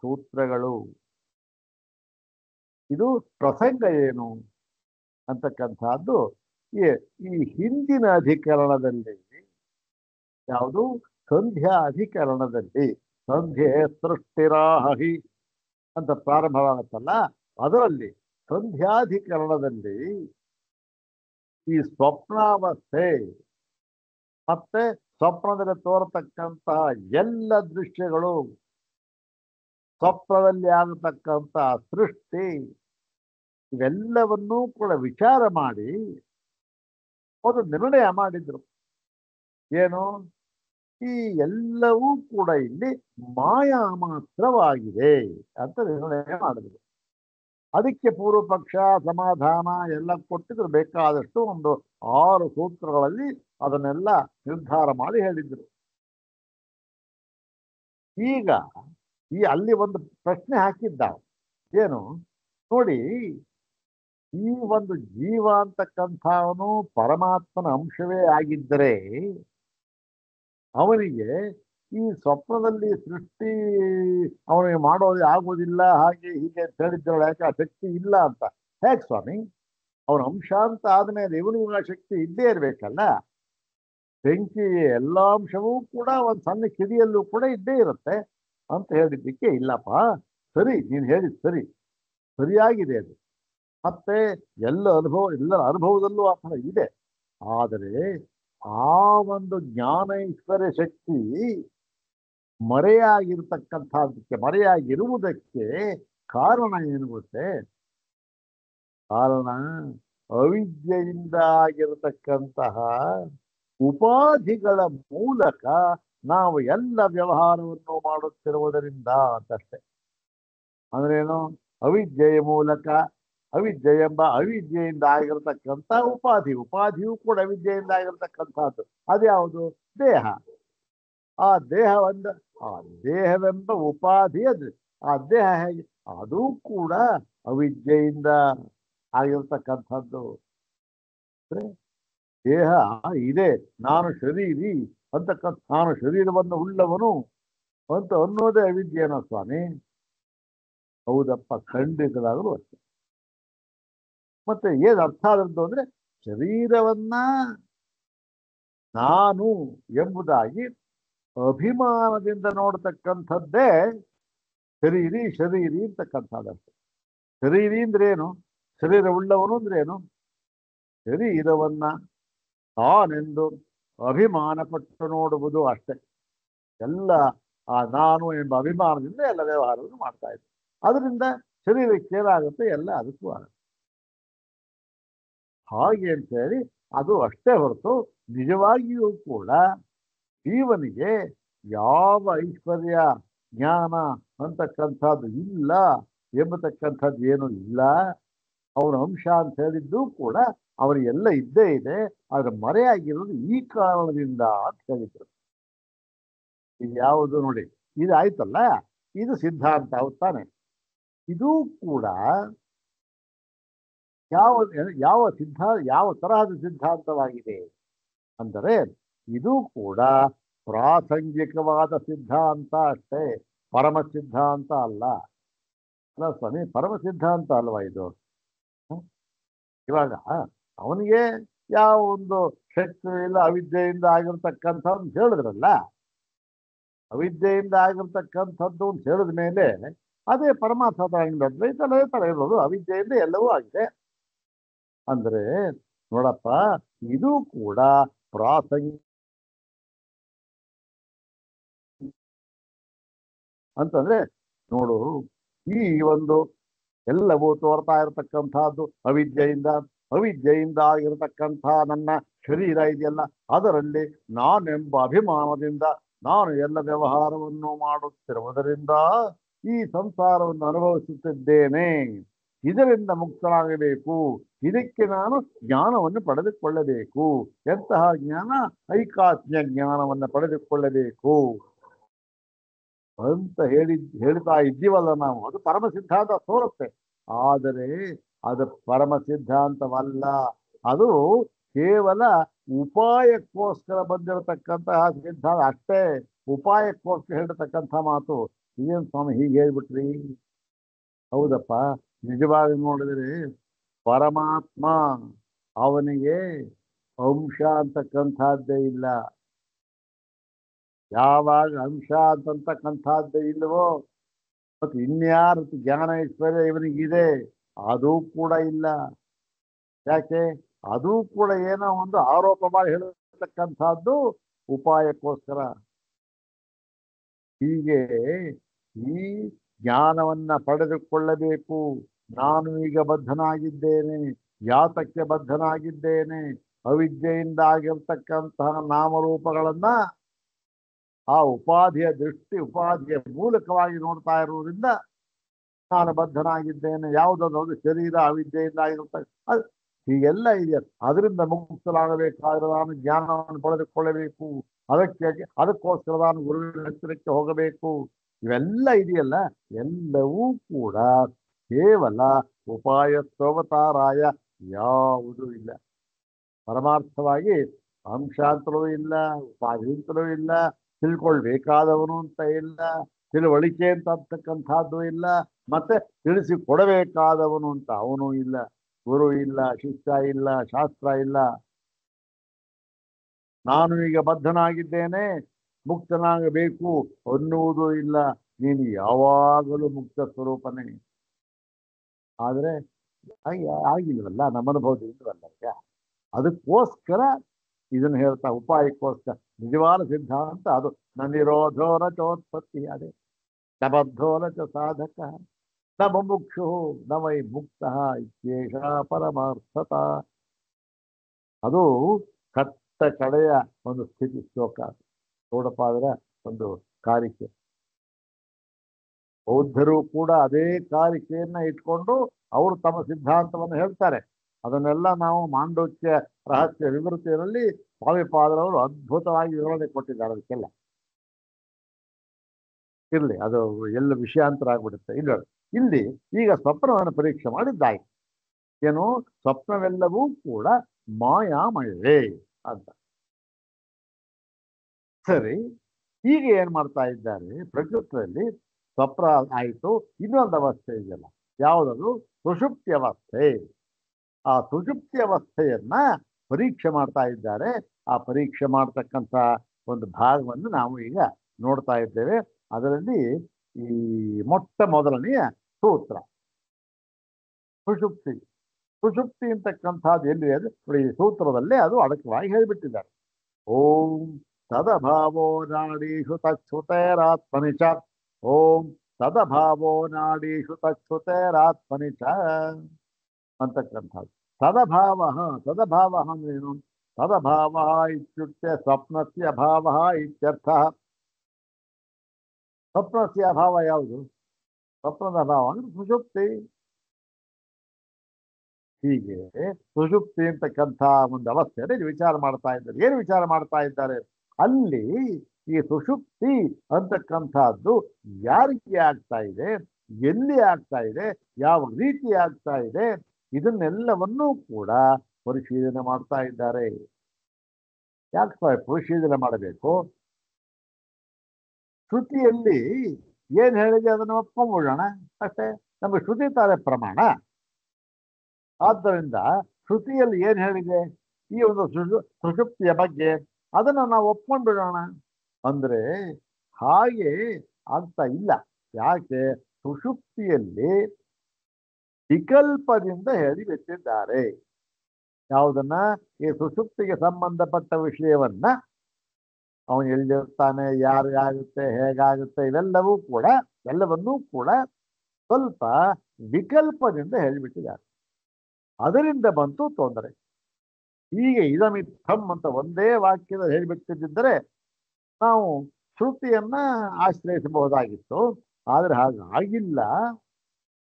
ಸೂತ್ರಗಳು. ಇದು ಪ್ರಸಂಗ ಏನು ಅಂತಕ್ಕಂಥದ್ದು ಈ ಹಿಂದಿನ ಅಧಿಕರಣದಲ್ಲಿ, ಯಾವುದು ಸಂಧ್ಯಾ ಅಧಿಕರಣದಲ್ಲಿ, ಸಂಧ್ಯೆ ಸೃಷ್ಟಿರಾಹಿ ಅಂತ ಪ್ರಾರಂಭವಾಗುತ್ತಲ್ಲ, ಅದರಲ್ಲಿ ಸಂಧ್ಯಾಧಿಕರಣದಲ್ಲಿ ಈ ಸ್ವಪ್ನಾವಸ್ಥೆ ಮತ್ತೆ ಸ್ವಪ್ನದಲ್ಲಿ ತೋರತಕ್ಕಂತಹ ಎಲ್ಲ ದೃಶ್ಯಗಳು, ಸ್ವಪ್ನದಲ್ಲಿ ಆಗತಕ್ಕಂತಹ ಸೃಷ್ಟಿ, ಇವೆಲ್ಲವನ್ನೂ ಕೂಡ ವಿಚಾರ ಮಾಡಿ ಒಂದು ನಿರ್ಣಯ ಮಾಡಿದ್ರು. ಏನು? ಈ ಎಲ್ಲವೂ ಕೂಡ ಇಲ್ಲಿ ಮಾಯಾ ಮಾತ್ರವಾಗಿದೆ ಅಂತ ನಿರ್ಣಯ ಮಾಡಿದ್ರು. ಅದಕ್ಕೆ ಪೂರ್ವ ಪಕ್ಷ ಸಮಾಧಾನ ಎಲ್ಲ ಕೊಟ್ಟಿದ್ರು. ಬೇಕಾದಷ್ಟು ಒಂದು 6 ಸೂತ್ರಗಳಲ್ಲಿ ಅದನ್ನೆಲ್ಲ ನಿರ್ಧಾರ ಮಾಡಿ ಹೇಳಿದ್ರು. ಈಗ ಅಲ್ಲಿ ಒಂದು ಪ್ರಶ್ನೆ ಹಾಕಿದ್ದ. ಏನು ನೋಡಿ, ಈ ಒಂದು ಜೀವ ಅಂತಕ್ಕಂಥವನು ಪರಮಾತ್ಮನ ಅಂಶವೇ ಆಗಿದ್ದರೆ ಅವನಿಗೆ ಈ ಸ್ವಪ್ನದಲ್ಲಿ ಸೃಷ್ಟಿ ಅವನಿಗೆ ಮಾಡೋದು ಆಗೋದಿಲ್ಲ, ಹಾಗೆ ಹೀಗೆ ಅಂತ ಹೇಳಿದ್ರಲ್ಲ, ಯಾಕೆ ಆ ಶಕ್ತಿ ಇಲ್ಲ ಅಂತ. ಹೇಗೆ ಸ್ವಾಮಿ? ಅವನ ಅಂಶ ಅಂತ ಆದ್ಮೇಲೆ ಇವನಿಗೂ ಆ ಶಕ್ತಿ ಇದ್ದೇ ಇರ್ಬೇಕಲ್ಲ. ಬೆಂಕಿ ಎಲ್ಲ ಅಂಶವೂ ಕೂಡ ಒಂದು ಸಣ್ಣ ಕಿಡಿಯಲ್ಲೂ ಕೂಡ ಇದ್ದೇ ಇರುತ್ತೆ ಅಂತ ಹೇಳಿದ್ದಕ್ಕೆ, ಇಲ್ಲಪ್ಪ ಸರಿ, ನೀನು ಹೇಳಿದ್ ಸರಿಯಾಗಿದೆ ಅದು. ಮತ್ತೆ ಎಲ್ಲರ ಅನುಭವದಲ್ಲೂ ಆ ಥರ ಇದೆ. ಆದರೆ ಆ ಒಂದು ಜ್ಞಾನ ಈಶ್ವರ ಶಕ್ತಿ ಮರೆಯಾಗಿರ್ತಕ್ಕಂಥದ್ದಕ್ಕೆ, ಮರೆಯಾಗಿರುವುದಕ್ಕೆ ಕಾರಣ ಏನು ಗೊತ್ತೇ? ಕಾರಣ ಅವಿದ್ಯೆಯಿಂದ ಆಗಿರತಕ್ಕಂತಹ ಉಪಾಧಿಗಳ ಮೂಲಕ ನಾವು ಎಲ್ಲ ವ್ಯವಹಾರವನ್ನು ಮಾಡುತ್ತಿರುವುದರಿಂದ ಅಂತಷ್ಟೆ. ಅಂದ್ರೇನು? ಅವಿದ್ಯೆಯ ಮೂಲಕ, ಅವಿದ್ಯೆ ಎಂಬ ಅವಿದ್ಯೆಯಿಂದ ಆಗಿರತಕ್ಕಂಥ ಉಪಾಧಿಯೂ ಕೂಡ ಅವಿದ್ಯೆಯಿಂದ ಆಗಿರತಕ್ಕಂಥದ್ದು. ಅದ್ಯಾವುದು? ದೇಹ. ಆ ದೇಹವೆಂಬ ಉಪಾಧಿ ಅದು. ಆ ದೇಹ ಹೇಗೆ? ಅದು ಕೂಡ ಅವಿದ್ಯೆಯಿಂದ ಆಗಿರತಕ್ಕಂಥದ್ದು. ದೇಹ ಇದೆ, ನಾನು ಶರೀರಿ ಅಂತಕ್ಕಂಥ, ನಾನು ಶರೀರವನ್ನು ಉಳ್ಳವನು ಅಂತ ಅನ್ನೋದೇ ಅವಿದ್ಯೆನ ಸ್ವಾಮಿ? ಹೌದಪ್ಪ, ಖಂಡಿತವಾಗಲೂ ಅಷ್ಟೆ. ಮತ್ತೆ ಏನ್ ಅರ್ಥ ಆದದ್ದು ಅಂದ್ರೆ, ಶರೀರವನ್ನ ನಾನು ಎಂಬುದಾಗಿ ಅಭಿಮಾನದಿಂದ ನೋಡ್ತಕ್ಕಂಥದ್ದೇ ಶರೀರಿ ಅಂತಕ್ಕಂಥದ್ದಷ್ಟೆ. ಶರೀರಿ ಅಂದ್ರೇನು? ಶರೀರ ಉಳ್ಳವನು ಅಂದ್ರೇನು? ಶರೀರವನ್ನ ತಾನೆಂದು ಅಭಿಮಾನ ಪಟ್ಟು ನೋಡುವುದು ಅಷ್ಟೆ. ಎಲ್ಲ ಆ ನಾನು ಎಂಬ ಅಭಿಮಾನದಿಂದ ಎಲ್ಲ ವ್ಯವಹಾರವನ್ನು ಮಾಡ್ತಾ ಇದ್ದೆ. ಅದರಿಂದ ಶರೀರಕ್ಕೆ ಏನಾಗುತ್ತೆ? ಎಲ್ಲ ಅದಕ್ಕೂ ಆಗುತ್ತೆ. ಹಾಗೆ ಅಂತೇಳಿ ಅದು ಅಷ್ಟೇ ಹೊರತು ನಿಜವಾಗಿಯೂ ಕೂಡ ಜೀವನಿಗೆ ಯಾವ ಐಶ್ವರ್ಯ ಜ್ಞಾನ ಅಂತಕ್ಕಂಥದ್ದು ಇಲ್ಲ ಎಂಬತಕ್ಕಂಥದ್ದು ಏನೂ ಇಲ್ಲ. ಅವನ ಅಂಶ ಅಂತ ಹೇಳಿದ್ದು ಕೂಡ ಅವರಿಗೆಲ್ಲ ಇದ್ದೇ ಇದೆ. ಆದ್ರೆ ಮರೆಯಾಗಿರೋದು ಈ ಕಾರಣದಿಂದ ಅಂತ ಹೇಳಿದ್ರು. ಇದು ಯಾವುದು ನೋಡಿ, ಇದು ಆಯ್ತಲ್ಲ, ಇದು ಸಿದ್ಧಾಂತ ತಾನೆ. ಇದು ಕೂಡ ಯಾವ ತರಹದ ಸಿದ್ಧಾಂತವಾಗಿದೆ ಅಂದರೆ, ಇದು ಕೂಡ ಪ್ರಾಸಂಗಿಕವಾದ ಸಿದ್ಧಾಂತ ಅಷ್ಟೇ, ಪರಮ ಸಿದ್ಧಾಂತ ಅಲ್ಲ. ಅಲ್ಲ ಸ್ವಾಮಿ, ಪರಮ ಸಿದ್ಧಾಂತ ಅಲ್ವಾ ಇದು? ಇವಾಗ ಅವನಿಗೆ ಯಾವ ಒಂದು ಶಕ್ತಿ ಇಲ್ಲ, ಅವಿದ್ಯೆಯಿಂದ ಆಗಿರ್ತಕ್ಕಂಥದ್ದು ಅಂತ ಹೇಳಿದ್ರಲ್ಲ. ಅವಿದ್ಯೆಯಿಂದ ಆಗಿರ್ತಕ್ಕಂಥದ್ದು ಅಂತ ಹೇಳಿದ ಮೇಲೆ ಅದೇ ಪರಮಾತ್ಮ ಅದ್ವೈತ ತರ ಇರೋದು, ಅವಿದ್ಯೆಯಿಂದ ಎಲ್ಲವೂ ಆಗಿದೆ ಅಂದ್ರೆ ನೋಡಪ್ಪ, ಇದು ಕೂಡ ಪ್ರಾಸಂಗಿಕ ಅಂತಂದ್ರೆ ನೋಡು, ಈ ಒಂದು ಎಲ್ಲವೂ ತೋರ್ತಾ ಇರತಕ್ಕಂಥದ್ದು ಅವಿದ್ಯೆಯಿಂದ ಆಗಿರತಕ್ಕಂಥ ನನ್ನ ಶರೀರ ಇದೆಯಲ್ಲ, ಅದರಲ್ಲಿ ನಾನೆಂಬ ಅಭಿಮಾನದಿಂದ ನಾನು ಎಲ್ಲ ವ್ಯವಹಾರವನ್ನು ಮಾಡುತ್ತಿರುವುದರಿಂದ ಈ ಸಂಸಾರವನ್ನು ಅನುಭವಿಸುತ್ತಿದ್ದೇನೆ. ಇದರಿಂದ ಮುಕ್ತನಾಗಬೇಕು, ಇದಕ್ಕೆ ನಾನು ಜ್ಞಾನವನ್ನು ಪಡೆದುಕೊಳ್ಳಬೇಕು. ಎಂತಹ ಜ್ಞಾನ? ಐಕಾತ್ಮ್ಯ ಜ್ಞಾನವನ್ನು ಪಡೆದುಕೊಳ್ಳಬೇಕು ಅಂತ ಹೇಳ್ತಾ ಇದ್ದೀವಲ್ಲ ನಾವು. ಅದು ಪರಮ ಸಿದ್ಧಾಂತ ತೋರುತ್ತೆ, ಆದರೆ ಅದು ಪರಮ ಸಿದ್ಧಾಂತವಲ್ಲ. ಅದು ಕೇವಲ ಉಪಾಯಕ್ಕೋಸ್ಕರ ಬಂದಿರತಕ್ಕಂತಹ ಸಿದ್ಧಾಂತ ಅಷ್ಟೇ. ಉಪಾಯಕ್ಕೋಸ್ಕರ ಹೇಳಿರ್ತಕ್ಕಂಥ ಮಾತು. ಏನ್ ಸ್ವಾಮಿ ಹೀಗೆ ಹೇಳ್ಬಿಟ್ರಿ? ಹೌದಪ್ಪ, ನಿಜವಾಗಿ ನೋಡಿದ್ರೆ ಪರಮಾತ್ಮ ಅವನಿಗೆ ಅಂಶ ಅಂತಕ್ಕಂಥದ್ದೇ ಇಲ್ಲ. ಯಾವಾಗ ಅಂಶ ಅಂತಕ್ಕಂಥದ್ದೇ ಇಲ್ಲವೋ ಮತ್ತು ಇನ್ಯಾರ ಜ್ಞಾನ ಐಶ್ವರ್ಯ ಇವನಿಗಿದೆ ಅದು ಕೂಡ ಇಲ್ಲ. ಯಾಕೆ? ಅದು ಕೂಡ ಏನೋ ಒಂದು ಆರೋಪ ಮಾಡಿ ಹೇಳತಕ್ಕಂಥದ್ದು ಉಪಾಯಕ್ಕೋಸ್ಕರ. ಹೀಗೆ ಈ ಜ್ಞಾನವನ್ನ ಪಡೆದುಕೊಳ್ಳಬೇಕು. ನಾನು ಈಗ ಬದ್ಧನಾಗಿದ್ದೇನೆ. ಯಾತಕ್ಕೆ ಬದ್ಧನಾಗಿದ್ದೇನೆ? ಅವಿದ್ಯೆಯಿಂದ ಆಗಿರ್ತಕ್ಕಂತಹ ನಾಮರೂಪಗಳನ್ನ ಆ ಉಪಾಧಿಯ ಉಪಾಧಿಯ ಮೂಲಕವಾಗಿ ನೋಡ್ತಾ ಇರುವುದರಿಂದ ನಾನು ಬದ್ಧನಾಗಿದ್ದೇನೆ. ಯಾವುದಾದ್ರು ಶರೀರ ಅವಿದ್ಯೆಯಿಂದ ಆಗಿರ್ತಕ್ಕ ಹೀಗೆಲ್ಲ ಇದೆಯಲ್ಲ, ಅದರಿಂದ ಮುಕ್ತರಾಗಬೇಕಾದ್ರೆ ನಾನು ಜ್ಞಾನವನ್ನು ಪಡೆದುಕೊಳ್ಳಬೇಕು. ಅದಕ್ಕೋಸ್ಕರ ನಾನು ಗುರುವಿನ ಹತ್ತಿರಕ್ಕೆ ಹೋಗಬೇಕು. ಇವೆಲ್ಲ ಇದೆಯಲ್ಲ, ಎಲ್ಲವೂ ಕೂಡ ಕೇವಲ ಉಪಾಯತ್ವವತಾರಾಯ, ಯಾವುದೂ ಇಲ್ಲ. ಪರಮಾರ್ಥವಾಗಿ ಅಂಶ ಅಂತಲೂ ಇಲ್ಲ, ಉಪಾಧಿ ಅಂತಲೂ ಇಲ್ಲ, ತಿಳ್ಕೊಳ್ಬೇಕಾದವನು ಅಂತ ಇಲ್ಲ, ತಿಳುವಳಿಕೆ ಅಂತ ಅಂತಕ್ಕಂಥದ್ದು ಇಲ್ಲ, ಮತ್ತೆ ತಿಳಿಸಿಕೊಡಬೇಕಾದವನು ಅಂತ ಅವನು ಇಲ್ಲ. ಗುರು ಇಲ್ಲ, ಶಿಷ್ಯ ಇಲ್ಲ, ಶಾಸ್ತ್ರ ಇಲ್ಲ. ನಾನು ಈಗ ಬದ್ಧನಾಗಿದ್ದೇನೆ, ಮುಕ್ತನಾಗಬೇಕು ಅನ್ನುವುದೂ ಇಲ್ಲ. ನೀನು ಯಾವಾಗಲೂ ಮುಕ್ತ ಸ್ವರೂಪನೇ. ಆದರೆ ಆಗಿಲ್ವಲ್ಲ, ನಮ್ಮ ಅನುಭವದಿಂದವಲ್ಲ. ಈಗ ಅದಕ್ಕೋಸ್ಕರ ಇದನ್ನು ಹೇಳ್ತಾ, ಉಪಾಯಕ್ಕೋಸ್ಕರ ನಿಜವಾದ ಸಿದ್ಧಾಂತ ಅದು. ನ ನಿರೋಧೋ ನ ಚೋತ್ಪತ್ತಿ, ಅದೇ ನ ಬದ್ಧೋ ನ ಚ ಸಾಧಕ ನ ಮುಮುಕ್ಷು ನ ವೈ ಮುಕ್ತ ಇತ್ಯೇಷ ಪರಮಾರ್ಥತ. ಅದು ಕಟ್ಟ ಕಡೆಯ ಒಂದು ಸ್ಥಿತಿ ಶ್ಲೋಕ. ಗೌಡಪಾದರ ಒಂದು ಕಾರಿಕೆ. ಬೌದ್ಧರು ಕೂಡ ಅದೇ ಕಾರಿಕೆಯನ್ನ ಇಟ್ಕೊಂಡು ಅವರು ತಮ್ಮ ಸಿದ್ಧಾಂತವನ್ನು ಹೇಳ್ತಾರೆ. ಅದನ್ನೆಲ್ಲ ನಾವು ಮಾಂಡೋಕ್ಯ ರಹಸ್ಯ ವಿವೃತಿಯಲ್ಲಿ ಸ್ವಾಮಿಪಾದರವರು ಅದ್ಭುತವಾಗಿ ವಿವರಣೆ ಕೊಟ್ಟಿದ್ದಾರೆ. ಅದಕ್ಕೆಲ್ಲ ಇರ್ಲಿ, ಅದು ಎಲ್ಲ ವಿಷಯಾಂತರ ಆಗ್ಬಿಡುತ್ತೆ. ಇಲ್ಲಿ ಈಗ ಸ್ವಪ್ನವನ್ನು ಪರೀಕ್ಷೆ ಮಾಡಿದ್ದಾಯ್ತು. ಏನು? ಸ್ವಪ್ನವೆಲ್ಲವೂ ಕೂಡ ಮಾಯಾಮಯವೇ ಅಂತ. ಸರಿ, ಈಗ ಏನ್ ಮಾಡ್ತಾ ಇದ್ದಾರೆ? ಪ್ರಕೃತಿಯಲ್ಲಿ ಸ್ವಪ್ನ ಆಯಿತು, ಇನ್ನೊಂದು ಅವಸ್ಥೆ ಇದೆಯಲ್ಲ, ಯಾವುದದು? ಸುಷುಪ್ತಿ ಅವಸ್ಥೆ. ಆ ಸುಷುಪ್ತಿ ಅವಸ್ಥೆಯನ್ನ ಪರೀಕ್ಷೆ ಮಾಡ್ತಾ ಇದ್ದಾರೆ. ಆ ಪರೀಕ್ಷೆ ಮಾಡ್ತಕ್ಕಂಥ ಒಂದು ಭಾಗವನ್ನು ನಾವು ಈಗ ನೋಡ್ತಾ ಇದ್ದೇವೆ. ಅದರಲ್ಲಿ ಈ ಮೊಟ್ಟ ಮೊದಲನೆಯ ಸೂತ್ರ ಸುಷುಪ್ತಿ. ಸುಷುಪ್ತಿ ಅಂತಕ್ಕಂಥದ್ದು ಎಲ್ಲಿ ಅದು ಈ ಸೂತ್ರದಲ್ಲೇ ಅದು ಅಡಕವಾಗಿ ಹೇಳಿಬಿಟ್ಟಿದ್ದಾರೆ. ಓಂ ತದಭಾವೋ ನಾಡೀಷು ತಚ್ಛುತೇರಾತ್ಮನಿ ಚ. ಓಂ ತದಭಾವೋ ನಾಡೀಷು ತಚ್ಛುತೇರಾತ್ಮನಿ ಚ ಅಂತಕ್ಕಂಥದ್ದು. ತದಭಾವ. ತದಭಾವ ಅಂದ್ರೇನು? ತದಭಾವ ಇತ್ಯುಕ್ತೆ ಸ್ವಪ್ನಸ್ಯ ಅಭಾವ ಇತ್ಯರ್ಥ. ಸ್ವಪ್ನಸ್ಯ ಅಭಾವ ಯಾವುದು? ಸ್ವಪ್ನದ ಅಭಾವ ಅಂದ್ರೆ ಸುಷುಪ್ತಿ. ಹೀಗೆ ಸುಷುಪ್ತಿ ಅಂತಕ್ಕಂಥ ಒಂದು ಅವಸ್ಥೆಯಲ್ಲಿ ವಿಚಾರ ಮಾಡ್ತಾ ಇದ್ದಾರೆ. ಏನು ವಿಚಾರ ಮಾಡ್ತಾ ಇದ್ದಾರೆ? ಅಲ್ಲಿ ಈ ಸುಷುಪ್ತಿ ಅಂತಕ್ಕಂಥದ್ದು ಯಾರಿಗೆ ಆಗ್ತಾ ಇದೆ, ಎಲ್ಲಿ ಆಗ್ತಾ ಇದೆ, ಯಾವ ರೀತಿ ಆಗ್ತಾ ಇದೆ, ಇದನ್ನೆಲ್ಲವನ್ನೂ ಕೂಡ ಪರಿಶೀಲನೆ ಮಾಡ್ತಾ ಇದ್ದಾರೆ. ಯಾಕೆ ಪರಿಶೀಲನೆ ಮಾಡಬೇಕು? ಶ್ರುತಿಯಲ್ಲಿ ಏನ್ ಹೇಳಿದೆ ಅದನ್ನು ಒಪ್ಕೊಂಡ್ಬಿಡೋಣ ಅಷ್ಟೇ. ನಮಗೆ ಶ್ರುತಿ ತಾರೆ ಪ್ರಮಾಣ. ಆದ್ದರಿಂದ ಶ್ರುತಿಯಲ್ಲಿ ಏನ್ ಹೇಳಿದೆ? ಈ ಒಂದು ಸುಷುಪ್ತಿಯ ಬಗ್ಗೆ ಅದನ್ನು ನಾವು ಒಪ್ಕೊಂಡ್ಬಿಡೋಣ ಅಂದ್ರೆ ಹಾಗೆ ಆಗ್ತಾ ಇಲ್ಲ. ಯಾಕೆ? ಸುಷುಪ್ತಿಯಲ್ಲಿ ವಿಕಲ್ಪದಿಂದ ಹೇಳಿಬಿಟ್ಟಿದ್ದಾರೆ. ಯಾವುದನ್ನ? ಈ ಸುಷುಪ್ತಿಗೆ ಸಂಬಂಧಪಟ್ಟ ವಿಷಯವನ್ನ ಅವನು ಎಲ್ಲಿರ್ತಾನೆ, ಯಾರು ಆಗುತ್ತೆ, ಹೇಗಾಗುತ್ತೆ, ಎಲ್ಲವನ್ನೂ ಕೂಡ ಸ್ವಲ್ಪ ವಿಕಲ್ಪದಿಂದ ಹೇಳಿಬಿಟ್ಟಿದ್ದಾರೆ. ಅದರಿಂದ ಬಂತು ತೊಂದರೆ. ಹೀಗೆ ಇದಮಿತ್ತಂ ಅಂತ ಒಂದೇ ವಾಕ್ಯದ ಹೇಳಿಬಿಟ್ಟಿದ್ದರೆ ನಾವು ಶ್ರುತಿಯನ್ನ ಆಶ್ರಯಿಸಬಹುದಾಗಿತ್ತು. ಆದ್ರೆ ಹಾಗಾಗಿಲ್ಲ.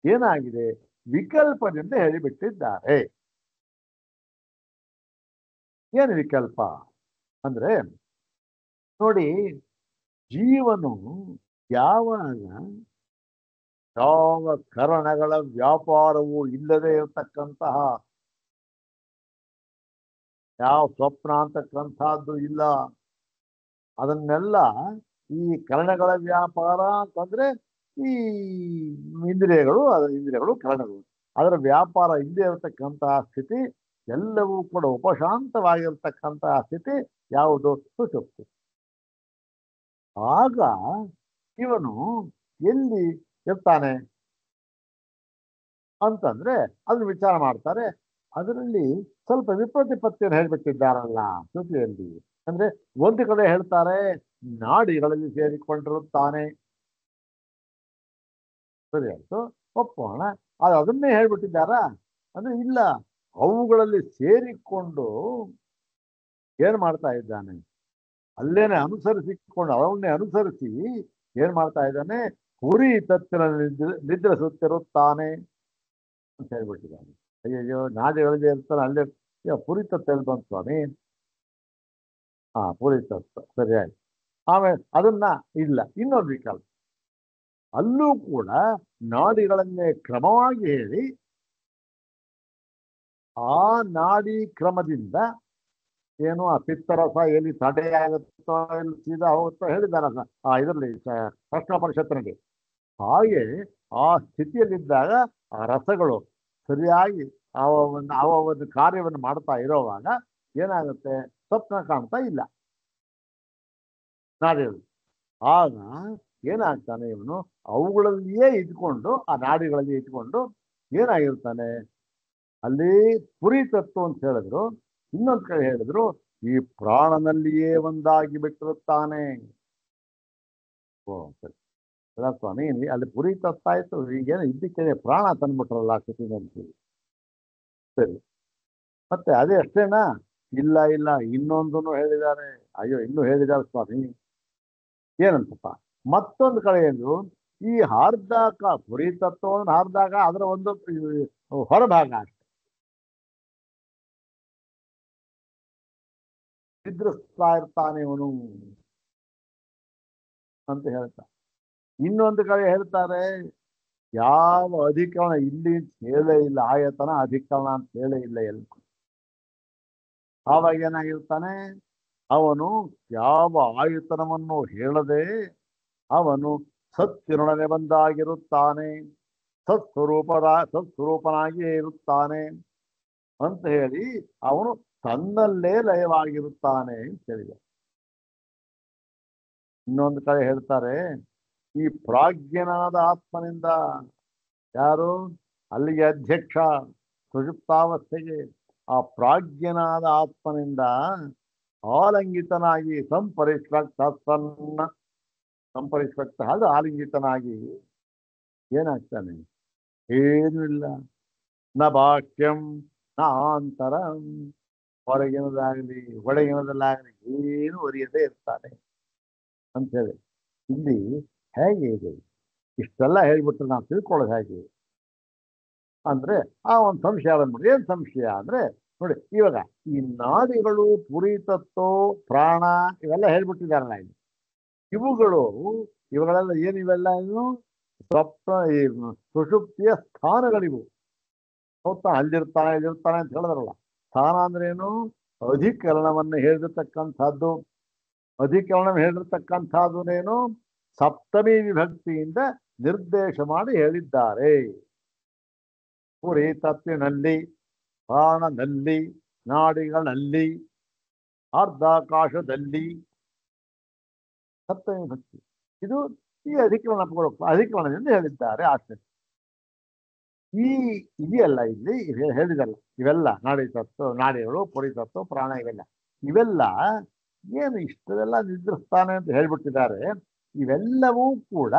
ಏನಾಗಿದೆ? ವಿಕಲ್ಪದಿಂದ ಹೇಳಿಬಿಟ್ಟಿದ್ದಾರೆ. ಏನು ವಿಕಲ್ಪ ಅಂದ್ರೆ ನೋಡಿ, ಜೀವನು ಯಾವಾಗ ಯಾವ ಕರಣಗಳ ವ್ಯಾಪಾರವೂ ಇಲ್ಲದೆ ಇರತಕ್ಕಂತಹ, ಯಾವ ಸ್ವಪ್ನ ಅಂತಕ್ಕಂಥದ್ದು ಇಲ್ಲ, ಅದನ್ನೆಲ್ಲ ಈ ಕರಣಗಳ ವ್ಯಾಪಾರ ಅಂತಂದ್ರೆ ಈ ಇಂದ್ರಿಯಗಳು ಕರಣಗಳು, ಅದರ ವ್ಯಾಪಾರ ಇಲ್ಲದೆ ಇರತಕ್ಕಂತಹ ಸ್ಥಿತಿ, ಎಲ್ಲವೂ ಕೂಡ ಉಪಶಾಂತವಾಗಿರ್ತಕ್ಕಂತಹ ಸ್ಥಿತಿ ಯಾವುದು? ಸುಷುಪ್ತಿ. ಆಗ ಇವನು ಎಲ್ಲಿ ಇರ್ತಾನೆ ಅಂತಂದ್ರೆ ಅದನ್ನ ವಿಚಾರ ಮಾಡ್ತಾರೆ. ಅದರಲ್ಲಿ ಸ್ವಲ್ಪ ವಿಪ್ರತಿಪತ್ತಿಯನ್ನು ಹೇಳ್ಬಿಟ್ಟಿದ್ದಾರಲ್ಲ ಶ್ರುತಿಯಲ್ಲಿ. ಅಂದ್ರೆ ಒಂದು ಕಡೆ ಹೇಳ್ತಾರೆ ನಾಡಿಗಳಲ್ಲಿ ಸೇರಿಕೊಂಡಿರುತ್ತಾನೆ, ಸರಿ ಆಯ್ತು, ಒಪ್ಪೋಣ. ಅದನ್ನೇ ಹೇಳ್ಬಿಟ್ಟಿದ್ದಾರ ಅಂದ್ರೆ ಇಲ್ಲ, ಅವುಗಳಲ್ಲಿ ಸೇರಿಕೊಂಡು ಏನ್ ಮಾಡ್ತಾ ಇದ್ದಾನೆ? ಅಲ್ಲೇನೆ ಅವನ್ನೇ ಅನುಸರಿಸಿ ಏನ್ ಮಾಡ್ತಾ ಇದ್ದಾನೆ? ಪುರಿ ತತ್ತಿನಲ್ಲಿ ನಿದ್ರಿಸುತ್ತಿರುತ್ತಾನೆ ಅಂತ ಹೇಳ್ಬಿಟ್ಟಿದ್ದಾನೆ. ಅಯ್ಯಯ್ಯೋ, ನಾಡಿಗಳಿಗೆ ಇರ್ತಾನೆ, ಅಲ್ಲೇ ಪುರಿ ತತ್ವ ಎಲ್ಲಿ ಬಂತು ಸ್ವಾಮಿ? ಪುರಿ ತತ್ವ ಸರಿ ಆಯ್ತು. ಆಮೇಲೆ ಅದನ್ನ ಇಲ್ಲ, ಇನ್ನೊಂದು ವಿಕಲ್ಪ, ಅಲ್ಲೂ ಕೂಡ ನಾಡಿಗಳನ್ನೇ ಕ್ರಮವಾಗಿ ಹೇಳಿ ಆ ನಾಡಿ ಕ್ರಮದಿಂದ ಏನು ಆ ಪಿತ್ತರಸ ಎಲ್ಲಿ ತಡೆಯಾಗುತ್ತೋ ಎಲ್ಲಿ ಸೀದಾ ಹೋಗುತ್ತೋ ಹೇಳಿದ್ದಾರ ಇದರಲ್ಲಿ ಪ್ರಶ್ನಾ ಪರಿಷತ್ತಿನಲ್ಲಿ. ಹಾಗೆ ಆ ಸ್ಥಿತಿಯಲ್ಲಿದ್ದಾಗ ಆ ರಸಗಳು ಸರಿಯಾಗಿ ಒಂದು ಕಾರ್ಯವನ್ನು ಮಾಡ್ತಾ ಇರೋವಾಗ ಏನಾಗುತ್ತೆ? ಸ್ವಪ್ನ ಕಾಣ್ತಾ ಇಲ್ಲ ನಾಡಿಗಳು. ಆಗ ಏನಾಗ್ತಾನೆ? ಇವನು ಅವುಗಳಲ್ಲಿಯೇ ಇದ್ಕೊಂಡು, ಆ ನಾಡಿಗಳಲ್ಲಿ ಇಟ್ಕೊಂಡು ಏನಾಗಿರ್ತಾನೆ? ಅಲ್ಲಿ ಪುರಿ ತತ್ವ ಅಂತ ಹೇಳಿದ್ರು, ಇನ್ನೊಂದು ಕಡೆ ಹೇಳಿದ್ರು ಈ ಪ್ರಾಣನಲ್ಲಿಯೇ ಒಂದಾಗಿ ಬಿಟ್ಟಿರುತ್ತಾನೆ. ಓ ಸರಿ, ಸ್ವಾಮಿ ಅಲ್ಲಿ ಪುರಿ ತತ್ವ ಆಯ್ತು, ಈಗೇನು ಇದ್ದಕ್ಕೆ ಪ್ರಾಣ ತಂದ್ಬಿಟ್ರಲ್ಲ ಸ್ಥಿತಿನಲ್ಲಿ. ಸರಿ, ಮತ್ತೆ ಅದೇ ಅಷ್ಟೇನಾ? ಇಲ್ಲ ಇಲ್ಲ, ಇನ್ನೊಂದನ್ನು ಹೇಳಿದ್ದಾರೆ. ಅಯ್ಯೋ, ಇನ್ನೂ ಹೇಳಿದ್ದಾರೆ ಸ್ವಾಮಿ. ಏನಂತಪ್ಪ? ಮತ್ತೊಂದು ಕಡೆ ಏನು? ಈ ಹಾರ್ದಾಗ ಪುರಿ ತತ್ವವನ್ನು ಹಾರ್ದಾಗ ಅದರ ಒಂದು ಹೊರಭಾಗ ಅಷ್ಟೆ ನಿದ್ರಿಸ್ತಾ ಇರ್ತಾನೆ ಇವನು ಅಂತ ಹೇಳ್ತಾರೆ. ಇನ್ನೊಂದು ಕಡೆ ಹೇಳ್ತಾರೆ ಯಾವ ಅಧಿಕರಣ ಇಲ್ಲಿ ಹೇಳೇ ಇಲ್ಲ, ಆಯತನ ಅಧಿಕರಣ ಅಂತ ಹೇಳೇ ಇಲ್ಲ ಎಲ್ಲ. ಆವಾಗ ಏನಾಗಿರ್ತಾನೆ? ಅವನು ಯಾವ ಆಯತನವನ್ನು ಹೇಳದೆ ಅವನು ಸತ್ಕಿರಣನೆ ಬಂದಾಗಿರುತ್ತಾನೆ, ಸತ್ಸ್ವರೂಪನಾಗಿಯೇ ಇರುತ್ತಾನೆ ಅಂತ ಹೇಳಿ ಅವನು ತನ್ನಲ್ಲೇ ಲಯವಾಗಿರುತ್ತಾನೆ ಅಂತ ಹೇಳಿದೆ. ಇನ್ನೊಂದು ಕಡೆ ಹೇಳ್ತಾರೆ ಈ ಪ್ರಾಜ್ಞನಾದ ಆತ್ಮನಿಂದ, ಯಾರು ಅಲ್ಲಿಗೆ ಅಧ್ಯಕ್ಷ ಸುಷುಪ್ತಾವಸ್ಥೆಗೆ, ಆ ಪ್ರಾಜ್ಞನಾದ ಆತ್ಮನಿಂದ ಆಲಿಂಗಿತನಾಗಿ ಸಂಪರಿಷ್ವಕ್ತ ಅದು ಆಲಿಂಗಿತನಾಗಿ ಏನಾಗ್ತಾನೆ? ಏನೂ ಇಲ್ಲ. ನ ಬಾಕ್ಯಂ ನ ಆಂತರಂ, ಹೊರಗಿನದಾಗಲಿ ಒಳಗಿನದಲ್ಲಾಗಲಿ ಏನು ಅರಿಯದೇ ಇರ್ತಾನೆ ಅಂತ ಹೇಳಿ. ಇಲ್ಲಿ ಹೇಗೆ ಇದೆ? ಇಷ್ಟೆಲ್ಲ ಹೇಳ್ಬಿಟ್ರೆ ನಾವು ತಿಳ್ಕೊಳ್ಳೋದು ಹೇಗೆ ಅಂದ್ರೆ ಆ ಒಂದು ಸಂಶಯ ಬಂದ್ಬಿಡ್ರಿ. ಏನ್ ಸಂಶಯ ಅಂದ್ರೆ ನೋಡಿ, ಇವಾಗ ಈ ನಾಡಿಗಳು ಪುರಿ ತತ್ವ ಪ್ರಾಣ ಇವೆಲ್ಲ ಹೇಳ್ಬಿಟ್ಟಿದಾರಲ್ಲ, ಇವುಗಳೆಲ್ಲ ಇವೆಲ್ಲ ಏನು ಸ್ವಪ್ನ, ಈ ಸುಷುಪ್ತಿಯ ಸ್ಥಾನಗಳಿವು. ಹೌದಾ? ಅಲ್ಲಿರ್ತಾನೆ ಇಲ್ಲಿರ್ತಾನೆ ಅಂತ ಹೇಳಿದ್ರಲ್ಲ. ಸ್ಥಾನ ಅಂದ್ರೆ ಏನು? ಅಧಿಕರಣವನ್ನು ಹೇಳಿರ್ತಕ್ಕಂಥದ್ದು. ಅಧಿಕರಣ ಹೇಳಿರ್ತಕ್ಕಂಥದ್ದೇನು? ಸಪ್ತಮಿ ವಿಭಕ್ತಿಯಿಂದ ನಿರ್ದೇಶ ಮಾಡಿ ಹೇಳಿದ್ದಾರೆ. ಪುರಿ ತತ್ವಿನಲ್ಲಿ, ಪ್ರಾಣನಲ್ಲಿ, ನಾಡಿಗಳಲ್ಲಿ ಅರ್ಧಾಕಾಶದಲ್ಲಿ ಸಪ್ತಮಿ ಭಕ್ತಿ ಇದು ಈ ಅಧಿಕರಣದಿಂದ ಹೇಳಿದ್ದಾರೆ ಆಶ್ಚರ್ಯ. ಈ ಇದೆಯಲ್ಲ ಇಲ್ಲಿ ಹೇಳಿದಲ್ಲ ಇವೆಲ್ಲ ನಾಡಿ ತತ್ವ, ನಾಡಿಗಳು, ಪುರಿ ತತ್ವ, ಪ್ರಾಣ ಇವೆಲ್ಲ ಇವೆಲ್ಲ ಏನು ಇಷ್ಟೆಲ್ಲ ನಿದ್ರಿಸ್ತಾನೆ ಅಂತ ಹೇಳ್ಬಿಟ್ಟಿದ್ದಾರೆ. ಇವೆಲ್ಲವೂ ಕೂಡ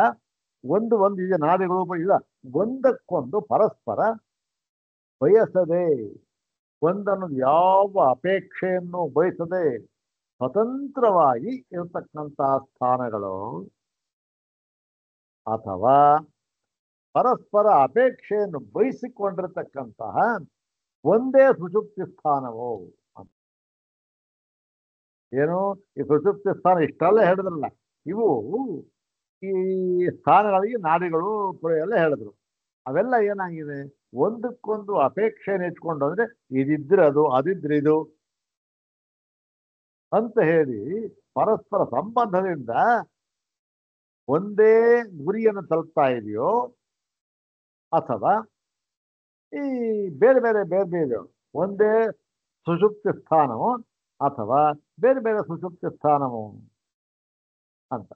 ಒಂದು ಇದೆ ನಾಡಿಗಳು ಇಲ್ಲ, ಒಂದಕ್ಕೊಂದು ಪರಸ್ಪರ ಬಯಸದೆ, ಒಂದನ್ನು ಯಾವ ಅಪೇಕ್ಷೆಯನ್ನು ಬಯಸದೆ ಸ್ವತಂತ್ರವಾಗಿ ಇರತಕ್ಕಂತಹ ಸ್ಥಾನಗಳು, ಅಥವಾ ಪರಸ್ಪರ ಅಪೇಕ್ಷೆಯನ್ನು ಬಯಸಿಕೊಂಡಿರತಕ್ಕಂತಹ ಒಂದೇ ಸುಷುಪ್ತಿ ಸ್ಥಾನವು. ಏನು ಈ ಸುಷುಪ್ತಿ ಸ್ಥಾನ ಇಷ್ಟೆಲ್ಲ ಹೇಳಿದ್ರಲ್ಲ, ಇವು ಈ ಸ್ಥಾನಗಳಿಗೆ ನಾಡಿಗಳು ಎಲ್ಲ ಹೇಳಿದ್ರು. ಅವೆಲ್ಲ ಏನಾಗಿದೆ, ಒಂದಕ್ಕೊಂದು ಅಪೇಕ್ಷೆಯನ್ನು ಇಟ್ಕೊಂಡು, ಅಂದ್ರೆ ಇದಿದ್ರೆ ಅದು, ಅದಿದ್ರೆ ಇದು ಅಂತ ಹೇಳಿ ಪರಸ್ಪರ ಸಂಬಂಧದಿಂದ ಒಂದೇ ಗುರಿಯನ್ನು ತಲುಪ್ತಾ ಇದೆಯೋ, ಅಥವಾ ಈ ಬೇರೆ ಬೇರೆ ಒಂದೇ ಸುಷುಪ್ತಿ ಸ್ಥಾನವು ಅಥವಾ ಬೇರೆ ಬೇರೆ ಸುಷುಪ್ತಿ ಸ್ಥಾನವು ಅಂತ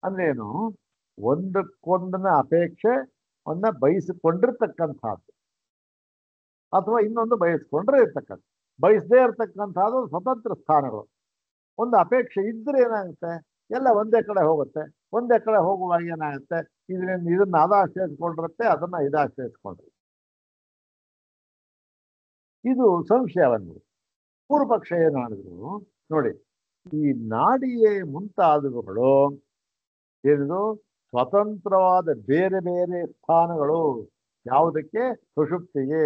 ಅಂದ್ರೇನು, ಒಂದಕ್ಕೊಂದನ ಅಪೇಕ್ಷೆ ಬಯಸಿಕೊಂಡಿರ್ತಕ್ಕಂಥದ್ದು, ಅಥವಾ ಇನ್ನೊಂದು ಬಯಸ್ಕೊಂಡ್ರೆ ಇರ್ತಕ್ಕಂಥ, ಬಯಸದೇ ಇರ್ತಕ್ಕಂಥದ್ದು ಸ್ವತಂತ್ರ ಸ್ಥಾನಗಳು. ಒಂದು ಅಪೇಕ್ಷೆ ಇದ್ರೆ ಏನಾಗುತ್ತೆ, ಎಲ್ಲ ಒಂದೇ ಕಡೆ ಹೋಗುತ್ತೆ. ಒಂದೇ ಕಡೆ ಹೋಗುವಾಗ ಏನಾಗುತ್ತೆ, ಇದನ್ನ ಅದಾಶ್ರಯಿಸ್ಕೊಂಡಿರುತ್ತೆ, ಅದನ್ನ ಇದಾಶ್ರಯಿಸ್ಕೊಂಡಿರುತ್ತೆ. ಇದು ಸಂಶಯವನ್ನು ಪೂರ್ವ ಪಕ್ಷ ಏನು ಮಾಡಿದ್ರು ನೋಡಿ, ಈ ನಾಡಿಯೇ ಮುಂತಾದವುಗಳು ಏನಿದು ಸ್ವತಂತ್ರವಾದ ಬೇರೆ ಬೇರೆ ಸ್ಥಾನಗಳು. ಯಾವುದಕ್ಕೆ? ಸುಷುಪ್ತಿಗೆ.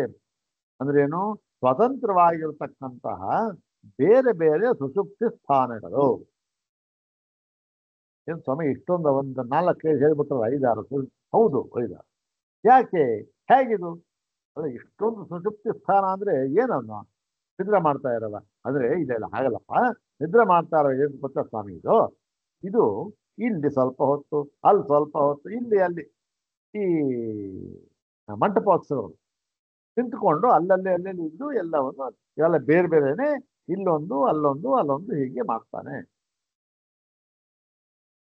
ಅಂದ್ರೇನು? ಸ್ವತಂತ್ರವಾಗಿರತಕ್ಕಂತಹ ಬೇರೆ ಬೇರೆ ಸುಷುಪ್ತಿ ಸ್ಥಾನಗಳು. ಏನು ಸ್ವಾಮಿ ಇಷ್ಟೊಂದು ಒಂದು 4-5 ಹೇಳ್ಬಿಟ್ರಲ್ಲ, 5-6? ಹೌದು 5-6. ಯಾಕೆ ಹೇಗಿದು? ಅಂದ್ರೆ ಇಷ್ಟೊಂದು ಸುಷುಪ್ತಿ ಸ್ಥಾನ ಅಂದ್ರೆ ಏನನ್ನ ನಿದ್ರೆ ಮಾಡ್ತಾ ಇರಲ್ಲ ಅಂದ್ರೆ ಇದೆಲ್ಲ ಹಾಗಲ್ಲಪ್ಪ. ನಿದ್ರೆ ಮಾಡ್ತಾ ಇರೋ ಏನು ಗೊತ್ತಾ ಸ್ವಾಮಿ, ಇದು ಇಲ್ಲಿ ಸ್ವಲ್ಪ ಹೊತ್ತು, ಅಲ್ಲಿ ಸ್ವಲ್ಪ ಹೊತ್ತು, ಇಲ್ಲಿ ಅಲ್ಲಿ ಈ ಮಂಟಪೋತ್ಸವಗಳು ನಿಂತ್ಕೊಂಡು ಅಲ್ಲಲ್ಲಿ ಇದ್ದು ಎಲ್ಲವನ್ನು ಇವೆಲ್ಲ ಬೇರೆ ಬೇರೆನೆ, ಇಲ್ಲೊಂದು ಅಲ್ಲೊಂದು ಹೀಗೆ ಮಾಡ್ತಾನೆ.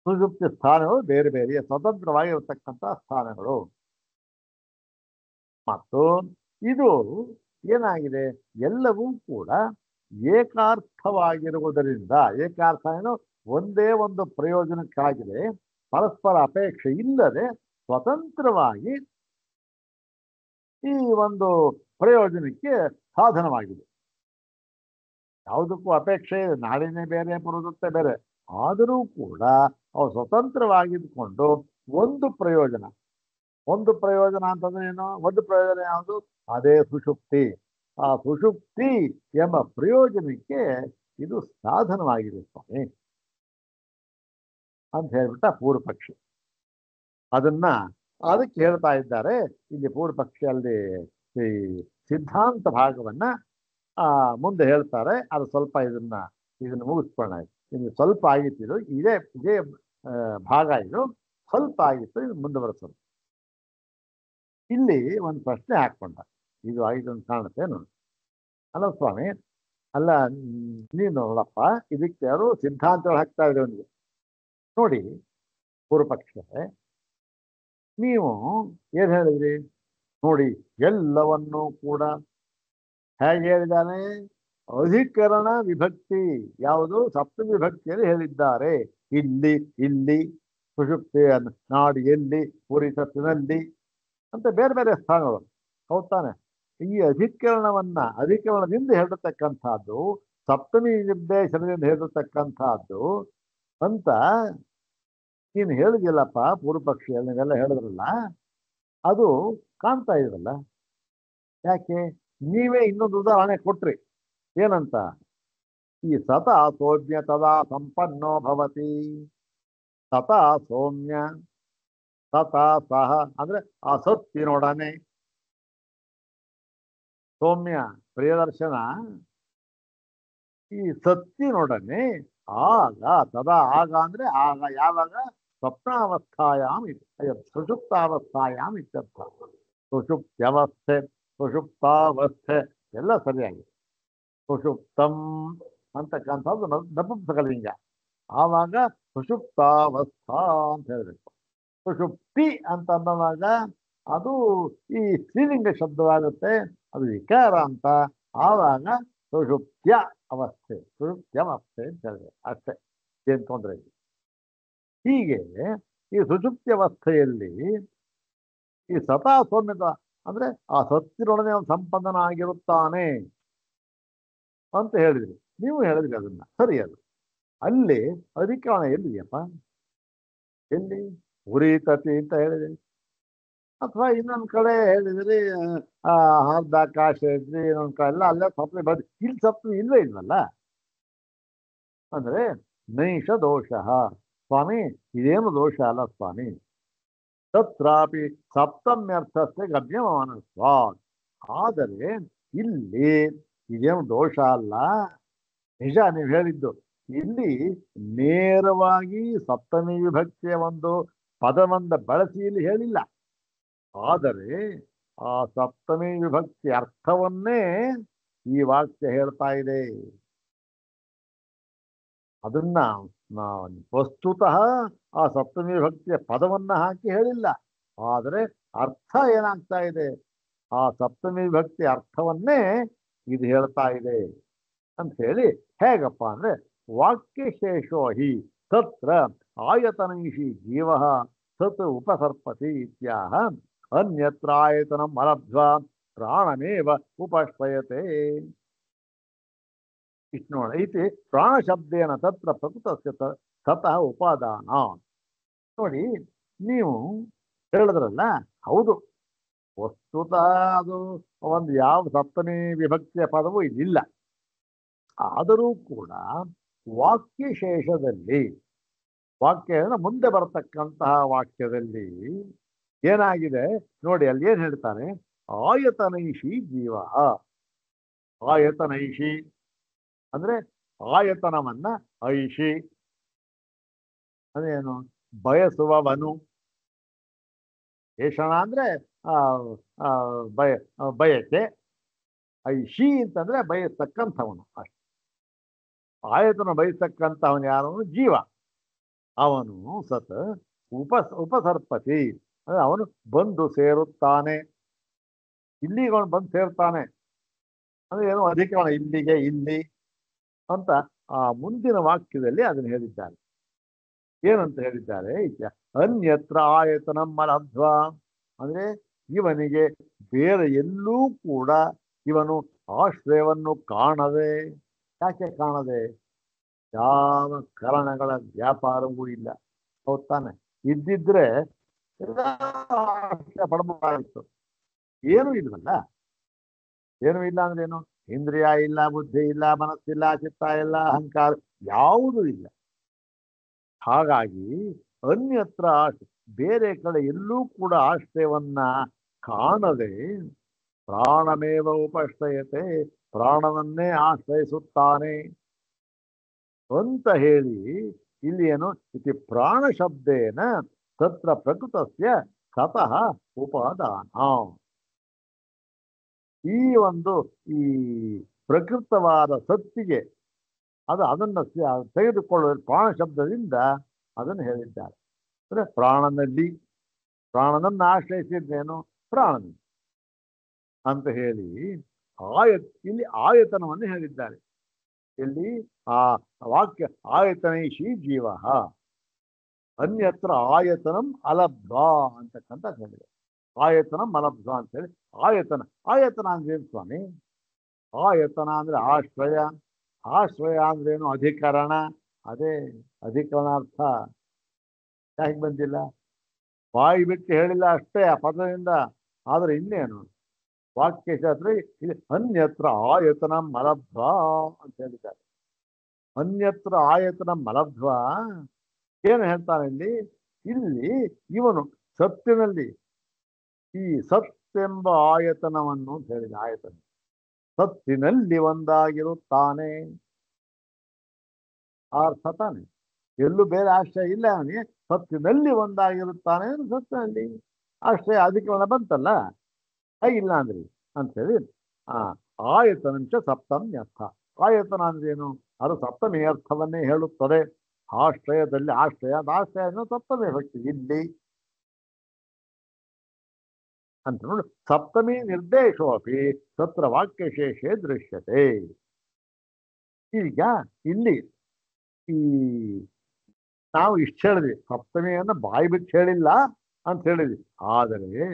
ಸುಷುಪ್ತಿ ಸ್ಥಾನಗಳು ಬೇರೆ ಬೇರೆ ಸ್ವತಂತ್ರವಾಗಿರತಕ್ಕಂಥ ಸ್ಥಾನಗಳು. ಮತ್ತು ಇದು ಏನಾಗಿದೆ, ಎಲ್ಲವೂ ಕೂಡ ಏಕಾರ್ಥವಾಗಿರುವುದರಿಂದ, ಏಕಾರ್ಥ ಏನು, ಒಂದೇ ಒಂದು ಪ್ರಯೋಜನಕ್ಕಾಗಿದೆ, ಪರಸ್ಪರ ಅಪೇಕ್ಷೆ ಇಲ್ಲದೆ ಸ್ವತಂತ್ರವಾಗಿ ಈ ಒಂದು ಪ್ರಯೋಜನಕ್ಕೆ ಸಾಧನವಾಗಿದೆ. ಯಾವುದಕ್ಕೂ ಅಪೇಕ್ಷೆ ಇದೆ, ನಾಡಿನೇ ಬೇರೆ, ಪುರುದತ್ತೆ ಬೇರೆ, ಆದರೂ ಕೂಡ ಅವು ಸ್ವತಂತ್ರವಾಗಿದ್ದುಕೊಂಡು ಒಂದು ಪ್ರಯೋಜನ ಅಂತಂದ್ರೆ ಏನು? ಒಂದು ಪ್ರಯೋಜನ ಯಾವುದು? ಅದೇ ಸುಷುಪ್ತಿ. ಆ ಸುಷುಪ್ತಿ ಎಂಬ ಪ್ರಯೋಜನಕ್ಕೆ ಇದು ಸಾಧನವಾಗಿದೆ ಸ್ವಾಮಿ ಅಂತ ಹೇಳ್ಬಿಟ್ಟ ಪೂರ್ವ ಪಕ್ಷಿ. ಅದಕ್ಕೆ ಹೇಳ್ತಾ ಇದ್ದಾರೆ ಇಲ್ಲಿ ಪೂರ್ವ ಪಕ್ಷಿಯಲ್ಲಿ ಈ ಸಿದ್ಧಾಂತ ಭಾಗವನ್ನ ಮುಂದೆ ಹೇಳ್ತಾರೆ. ಅದು ಸ್ವಲ್ಪ ಇದನ್ನ ಮುಗಿಸ್ಕೊಳ್ಳೋಣ. ಇದು ಸ್ವಲ್ಪ ಆಗಿತ್ತು, ಇದೇ ಭಾಗ, ಇದು ಸ್ವಲ್ಪ ಆಗಿತ್ತು, ಇದು ಮುಂದುವರೆಸೋದು. ಇಲ್ಲಿ ಒಂದು ಪ್ರಶ್ನೆ ಹಾಕೊಂಡ, ಇದು ಇದೊಂದು ಕಾಣುತ್ತೇನು? ಅಲ್ಲ ಸ್ವಾಮಿ, ಅಲ್ಲ ನೀನು ನೋಡಪ್ಪ, ಇದಕ್ಕೆ ಯಾರು ಸಿದ್ಧಾಂತಗಳು ಹಾಕ್ತಾ ಇದ್ರೆ ಒಂದು ನೋಡಿ ಪೂರ್ವಪಕ್ಷ, ನೀವು ಏನ್ ಹೇಳಿದ್ರಿ ನೋಡಿ, ಎಲ್ಲವನ್ನೂ ಕೂಡ ಹೇಗೆ ಹೇಳಿದ್ದಾನೆ? ಅಧಿಕರಣ ವಿಭಕ್ತಿ, ಯಾವುದು? ಸಪ್ತಮಿ ವಿಭಕ್ತಿಯಲ್ಲಿ ಹೇಳಿದ್ದಾರೆ. ಇಲ್ಲಿ ಸುಷುಪ್ತಿ ನಾಡಿ ಎಲ್ಲಿ, ಪುರಿ ತತ್ವದಲ್ಲಿ ಅಂತ ಬೇರೆ ಬೇರೆ ಸ್ಥಾನಗಳು. ಹೌದಾನೆ? ಈ ಅಧಿಕರಣದಿಂದ ಹೇಳಿರ್ತಕ್ಕಂಥದ್ದು, ಸಪ್ತಮಿ ನಿರ್ದೇಶನದಿಂದ ಹೇಳಿರ್ತಕ್ಕಂಥದ್ದು ಅಂತ ನೀನು ಹೇಳಿದಿಲ್ಲಪ್ಪ ಪೂರ್ವ ಪಕ್ಷಿಯಲ್ಲಿ, ನೀವೆಲ್ಲ ಹೇಳಿದ್ರಲ್ಲ, ಅದು ಕಾಣ್ತಾ ಇದ್ರಲ್ಲ. ಯಾಕೆ? ನೀವೇ ಇನ್ನೊಂದು ಉದಾಹರಣೆ ಕೊಟ್ರಿ. ಏನಂತ? ಈ ಸತಾ ಸೌಮ್ಯ ತದಾ ಸಂಪನ್ನೋ ಭವತಿ. ಸತಾ ಸೌಮ್ಯ ಸತಾ ಸಹ ಅಂದ್ರೆ ಆ ಸತ್ತಿನೊಡನೆ, ಸೌಮ್ಯ ಪ್ರಿಯದರ್ಶನ, ಈ ಸತ್ತಿನೊಡನೆ ಆಗ, ತದಾ ಆಗ ಅಂದ್ರೆ ಆಗ ಯಾವಾಗ? ಸ್ವಪ್ನಾವಸ್ಥಾಯಾಮ್ ಸುಷುಪ್ತಾವಸ್ಥಾಯಾಮ್ ಇತ್ಯರ್ಥ. ಸುಷುಪ್ತ್ಯವಸ್ಥೆ, ಸುಷುಪ್ತಾವಸ್ಥೆ ಎಲ್ಲ ಸರಿಯಾಗಿದೆ. ಸುಷುಪ್ತಂ ಅಂತಕ್ಕಂಥದ್ದು ನಪುಂಸಕಲಿಂಗ. ಆವಾಗ ಸುಷುಪ್ತಾವಸ್ಥಾ ಅಂತ ಹೇಳಬೇಕು. ಸುಷುಪ್ತಿ ಅಂತ ಅಂದಾಗ ಅದು ಈ ಸ್ತ್ರೀಲಿಂಗ ಶಬ್ದವಾಗುತ್ತೆ, ಅದು ವಿಕಾರ ಅಂತ. ಆವಾಗ ಸುಷುಪ್ತ್ಯ ಅವಸ್ಥೆ, ಸುಷುಪ್ತ್ಯವಸ್ಥೆ ಅಂತ ಹೇಳಿದೆ ಅಷ್ಟೇ, ಏನು ತೊಂದರೆ ಇಲ್ಲ. ಹೀಗೆ ಈ ಸುಷುಪ್ತ್ಯವಸ್ಥೆಯಲ್ಲಿ ಈ ಸತಾ ಸೌಮ್ಯದ ಅಂದ್ರೆ ಆ ಸತ್ತಿನೊಡನೆ ಅವನು ಸಂಪನ್ನನ ಆಗಿರುತ್ತಾನೆ ಅಂತ ಹೇಳಿದ್ರಿ, ನೀವು ಹೇಳಿದ್ರಿ, ಅದನ್ನ ಸರಿ. ಅದು ಅಲ್ಲಿ ಅಧಿಕರಣ ಎಲ್ಲಿದೆಯಪ್ಪ? ಎಲ್ಲಿ? ಉರಿತತಿ ಅಂತ ಹೇಳಿದೆ. ಅಥವಾ ಇನ್ನೊಂದು ಕಡೆ ಹೇಳಿದ್ರಿ ಅರ್ಧಾಕಾಶ ಇದ್ರಿ, ಇನ್ನೊಂದು ಕಡೆ ಎಲ್ಲ ಅಲ್ಲೇ ಸಪ್ಲಿ ಬಂದು, ಇಲ್ಲಿ ಸಪ್ಲಿ ಇಲ್ವೇ ಇಲ್ವಲ್ಲ. ಅಂದ್ರೆ ನೈಷ ದೋಷ. ಸ್ವಾಮಿ ಇದೇನು ದೋಷ ಅಲ್ಲ ಸ್ವಾಮಿ. ತತ್ರಾಪಿ ಸಪ್ತಮ್ಯರ್ಥಕ್ಕೆ ಗಮ್ಯಮಾನಸ್ವಾತ್. ಆದರೆ ಇಲ್ಲಿ ಇದೇನು ದೋಷ ಅಲ್ಲ, ನಿಜ ನೀವು ಹೇಳಿದ್ದು. ಇಲ್ಲಿ ನೇರವಾಗಿ ಸಪ್ತಮಿ ವಿಭಕ್ತಿಯ ಒಂದು ಪದವನ್ನ ಬಳಸಿ ಇಲ್ಲಿ ಹೇಳಿಲ್ಲ. ಆದರೆ ಆ ಸಪ್ತಮಿ ವಿಭಕ್ತಿ ಅರ್ಥವನ್ನೇ ಈ ವಾಕ್ಯ ಹೇಳ್ತಾ ಇದೆ. ಅದನ್ನ ವಸ್ತುತಃ ಆ ಸಪ್ತಮಿ ವಿಭಕ್ತಿಯ ಪದವನ್ನ ಹಾಕಿ ಹೇಳಿಲ್ಲ. ಆದರೆ ಅರ್ಥ ಏನಾಗ್ತಾ ಇದೆ, ಆ ಸಪ್ತಮಿ ವಿಭಕ್ತಿ ಅರ್ಥವನ್ನೇ ಇದು ಹೇಳ್ತಾ ಇದೆ ಅಂತ ಹೇಳಿ. ಹೇಗಪ್ಪ ಅಂದ್ರೆ ವಾಕ್ಯಶೇಷೋ ಹಿ ತತ್ರ ಆಯತನೈಷಿ ಜೀವ ತತ್ ಉಪಸರ್ಪತಿ ಇತ್ಯಾಹ ಅನ್ಯತ್ರ ಆಯತನಂ ಅಲಬ್ಧ್ವಾ ಪ್ರಾಣಮೇವ ಉಪಶ್ರಯತೆ. ಇಷ್ಟು ನೋಡ ಐತಿ ಪ್ರಾಣಶಬ್ದೇನ ತತ್ರ ಪ್ರಕೃತಸ್ಯ ತತಃ ಉಪಾದಾನ. ನೋಡಿ, ನೀವು ಹೇಳಿದ್ರಲ್ಲ, ಹೌದು, ವಸ್ತುತಃ ಅದು ಒಂದು ಯಾವ ಸಪ್ತಮಿ ವಿಭಕ್ತಿಯ ಪದವೂ ಇದಿಲ್ಲ. ಆದರೂ ಕೂಡ ವಾಕ್ಯಶೇಷದಲ್ಲಿ, ವಾಕ್ಯ ಮುಂದೆ ಬರತಕ್ಕಂತಹ ವಾಕ್ಯದಲ್ಲಿ ಏನಾಗಿದೆ ನೋಡಿ, ಅಲ್ಲಿ ಏನ್ ಹೇಳ್ತಾನೆ, ಆಯತನೈಷಿ ಜೀವ. ಆಯತನೈಷಿ ಅಂದ್ರೆ ಆಯತನವನ್ನ ಐಷಿ ಅದೇನು, ಬಯಸುವವನು. ಏಷಣ ಅಂದ್ರೆ ಬಯಕೆ. ಐಷಿ ಅಂತಂದ್ರೆ ಬಯಸ್ತಕ್ಕಂಥವನು. ಅಷ್ಟೆ. ಆಯತನ ಬಯಸ್ತಕ್ಕಂಥವನು ಯಾರು? ಜೀವ. ಅವನು ಸತ್ ಉಪಸರ್ಪತಿ ಅಂದ್ರೆ ಅವನು ಬಂದು ಸೇರುತ್ತಾನೆ. ಇಲ್ಲಿಗೆ ಅವನು ಬಂದು ಸೇರ್ತಾನೆ ಅಂದ್ರೆ ಏನು, ಅಧಿಕರಣ ಇಲ್ಲಿಗೆ, ಇಲ್ಲಿ ಅಂತ ಆ ಮುಂದಿನ ವಾಕ್ಯದಲ್ಲಿ ಅದನ್ನು ಹೇಳಿದ್ದಾರೆ. ಏನಂತ ಹೇಳಿದ್ದಾರೆ? ಅನ್ಯತ್ರ ಆಯತನಂ ಅಲಬ್ಧ್ವ ಅಂದ್ರೆ ಇವನಿಗೆ ಬೇರೆ ಎಲ್ಲೂ ಕೂಡ ಇವನು ಆಶ್ರಯವನ್ನು ಕಾಣದೆ. ಯಾಕೆ ಕಾಣದೆ? ಯಾವ ಕಾರಣಗಳ ವ್ಯಾಪಾರವೂ ಇಲ್ಲ. ಹೌದ್ ತಾನೆ? ಇದ್ದಿದ್ರೆ ಪಡಬಹುದಾಗಿತ್ತು. ಏನೂ ಇಲ್ವಲ್ಲ. ಏನೂ ಇಲ್ಲ ಅಂದ್ರೆ ಏನು? ಇಂದ್ರಿಯ ಇಲ್ಲ, ಬುದ್ಧಿ ಇಲ್ಲ, ಮನಸ್ಸಿಲ್ಲ, ಚಿತ್ತ ಇಲ್ಲ, ಅಹಂಕಾರ ಯಾವುದೂ ಇಲ್ಲ. ಹಾಗಾಗಿ ಅನ್ಯತ್ರ ಬೇರೆ ಕಡೆ ಎಲ್ಲೂ ಕೂಡ ಆಶ್ರಯವನ್ನ ಕಾಣದೆ ಪ್ರಾಣಮೇವ ಉಪಶ್ರಯತೆ, ಪ್ರಾಣವನ್ನೇ ಆಶ್ರಯಿಸುತ್ತಾನೆ ಅಂತ ಹೇಳಿ ಇಲ್ಲಿ ಏನು ಇತಿ ಪ್ರಾಣ ಶಬ್ದೇನ ತತ್ರ ಪ್ರಕೃತಸ್ಯ ತತಃ ಉಪಾದಾನ. ಈ ಒಂದು ಈ ಪ್ರಕೃತವಾದ ಸತ್ತಿಗೆ ಅದನ್ನು ತೆಗೆದುಕೊಳ್ಳುವ ಪ್ರಾಣ ಶಬ್ದದಿಂದ ಅದನ್ನು ಹೇಳಿದ್ದಾರೆ. ಅಂದ್ರೆ ಪ್ರಾಣನನ್ನು ಆಶ್ರಯಿಸಿದ್ದೇನು? ಪ್ರಾಣನ ಅಂತ ಹೇಳಿ ಇಲ್ಲಿ ಆಯತನವನ್ನು ಹೇಳಿದ್ದಾರೆ. ಇಲ್ಲಿ ಆ ವಾಕ್ಯ ಆಯತನೈಷಿ ಜೀವ ಅನ್ಯತ್ರ ಆಯತನಂ ಅಲಬ್ಧ್ವಾ ಅಂತಕ್ಕಂಥ ಹೇಳಿದೆ. ಆಯತನಂ ಅಲಬ್ಧ್ವಾ ಅಂತ ಹೇಳಿ ಆಯತನ ಅಂದ್ರೇನು ಸ್ವಾಮಿ? ಆಯತನ ಅಂದ್ರೆ ಆಶ್ರಯ. ಆಶ್ರಯ ಅಂದ್ರೇನು? ಅಧಿಕರಣ. ಅದೇ ಅಧಿಕರಣಾರ್ಥ. ಯಾಕೆ ಬಂದಿಲ್ಲ? ಬಾಯಿ ಬಿಟ್ಟು ಹೇಳಿಲ್ಲ ಅಷ್ಟೇ ಆ ಪದದಿಂದ. ಆದ್ರೆ ಇನ್ನೇನು ವಾಕ್ಯಶಾಸ್ತ್ರ ಇಲ್ಲಿ ಅನ್ಯತ್ರ ಆಯತನಂ ಅಲಬ್ಧ್ವಾ ಅಂತ ಹೇಳಿದ್ದಾರೆ. ಅನ್ಯತ್ರ ಆಯತನಂ ಅಲಬ್ಧ್ವಾ ಏನು ಹೇಳ್ತಾನೆ ಇಲ್ಲಿ ಇವನು ಸತ್ತಿನಲ್ಲಿ ಈ ಸತ್ತೆಂಬ ಆಯತನವನ್ನು ಅಂತ ಹೇಳಿದ. ಆಯತನ ಸತ್ತಿನಲ್ಲಿ ಒಂದಾಗಿರುತ್ತಾನೆ. ಅರ್ಥ ತಾನೆ? ಎಲ್ಲೂ ಬೇರೆ ಆಶ್ರಯ ಇಲ್ಲ ಅವನಿಗೆ. ಸತ್ತಿನಲ್ಲಿ ಒಂದಾಗಿರುತ್ತಾನೆ ಅಂದ್ರೆ ಸತ್ತಿನಲ್ಲಿ ಆಶ್ರಯ ಅಧಿಕರಣ ಬಂತಲ್ಲ, ಇಲ್ಲ ಅಂದ್ರಿ ಅಂತ ಹೇಳಿ ಆಯತನಂಚ ಸಪ್ತಮ್ಯರ್ಥ. ಆಯತನ ಅಂದ್ರೇನು? ಅದು ಸಪ್ತಮಿ ಅರ್ಥವನ್ನೇ ಹೇಳುತ್ತದೆ. ಆಶ್ರಯದಲ್ಲಿ ಆಶ್ರಯ ಸಪ್ತಮಿ ಭಕ್ತಿ ಇಲ್ಲಿ ಅಂತ ನೋಡಿ. ಸಪ್ತಮಿ ನಿರ್ದೇಶೋಪಿ ತತ್ರ ವಾಕ್ಯಶೇಷೇ ದೃಶ್ಯತೆ. ಈಗ ಇಲ್ಲಿ ಈ ನಾವು ಇಷ್ಟು ಹೇಳಿದ್ವಿ, ಸಪ್ತಮಿಯನ್ನ ಬಾಯಿ ಬಿಟ್ಟು ಹೇಳಿಲ್ಲ ಅಂತ ಹೇಳಿದ್ವಿ. ಆದರೆ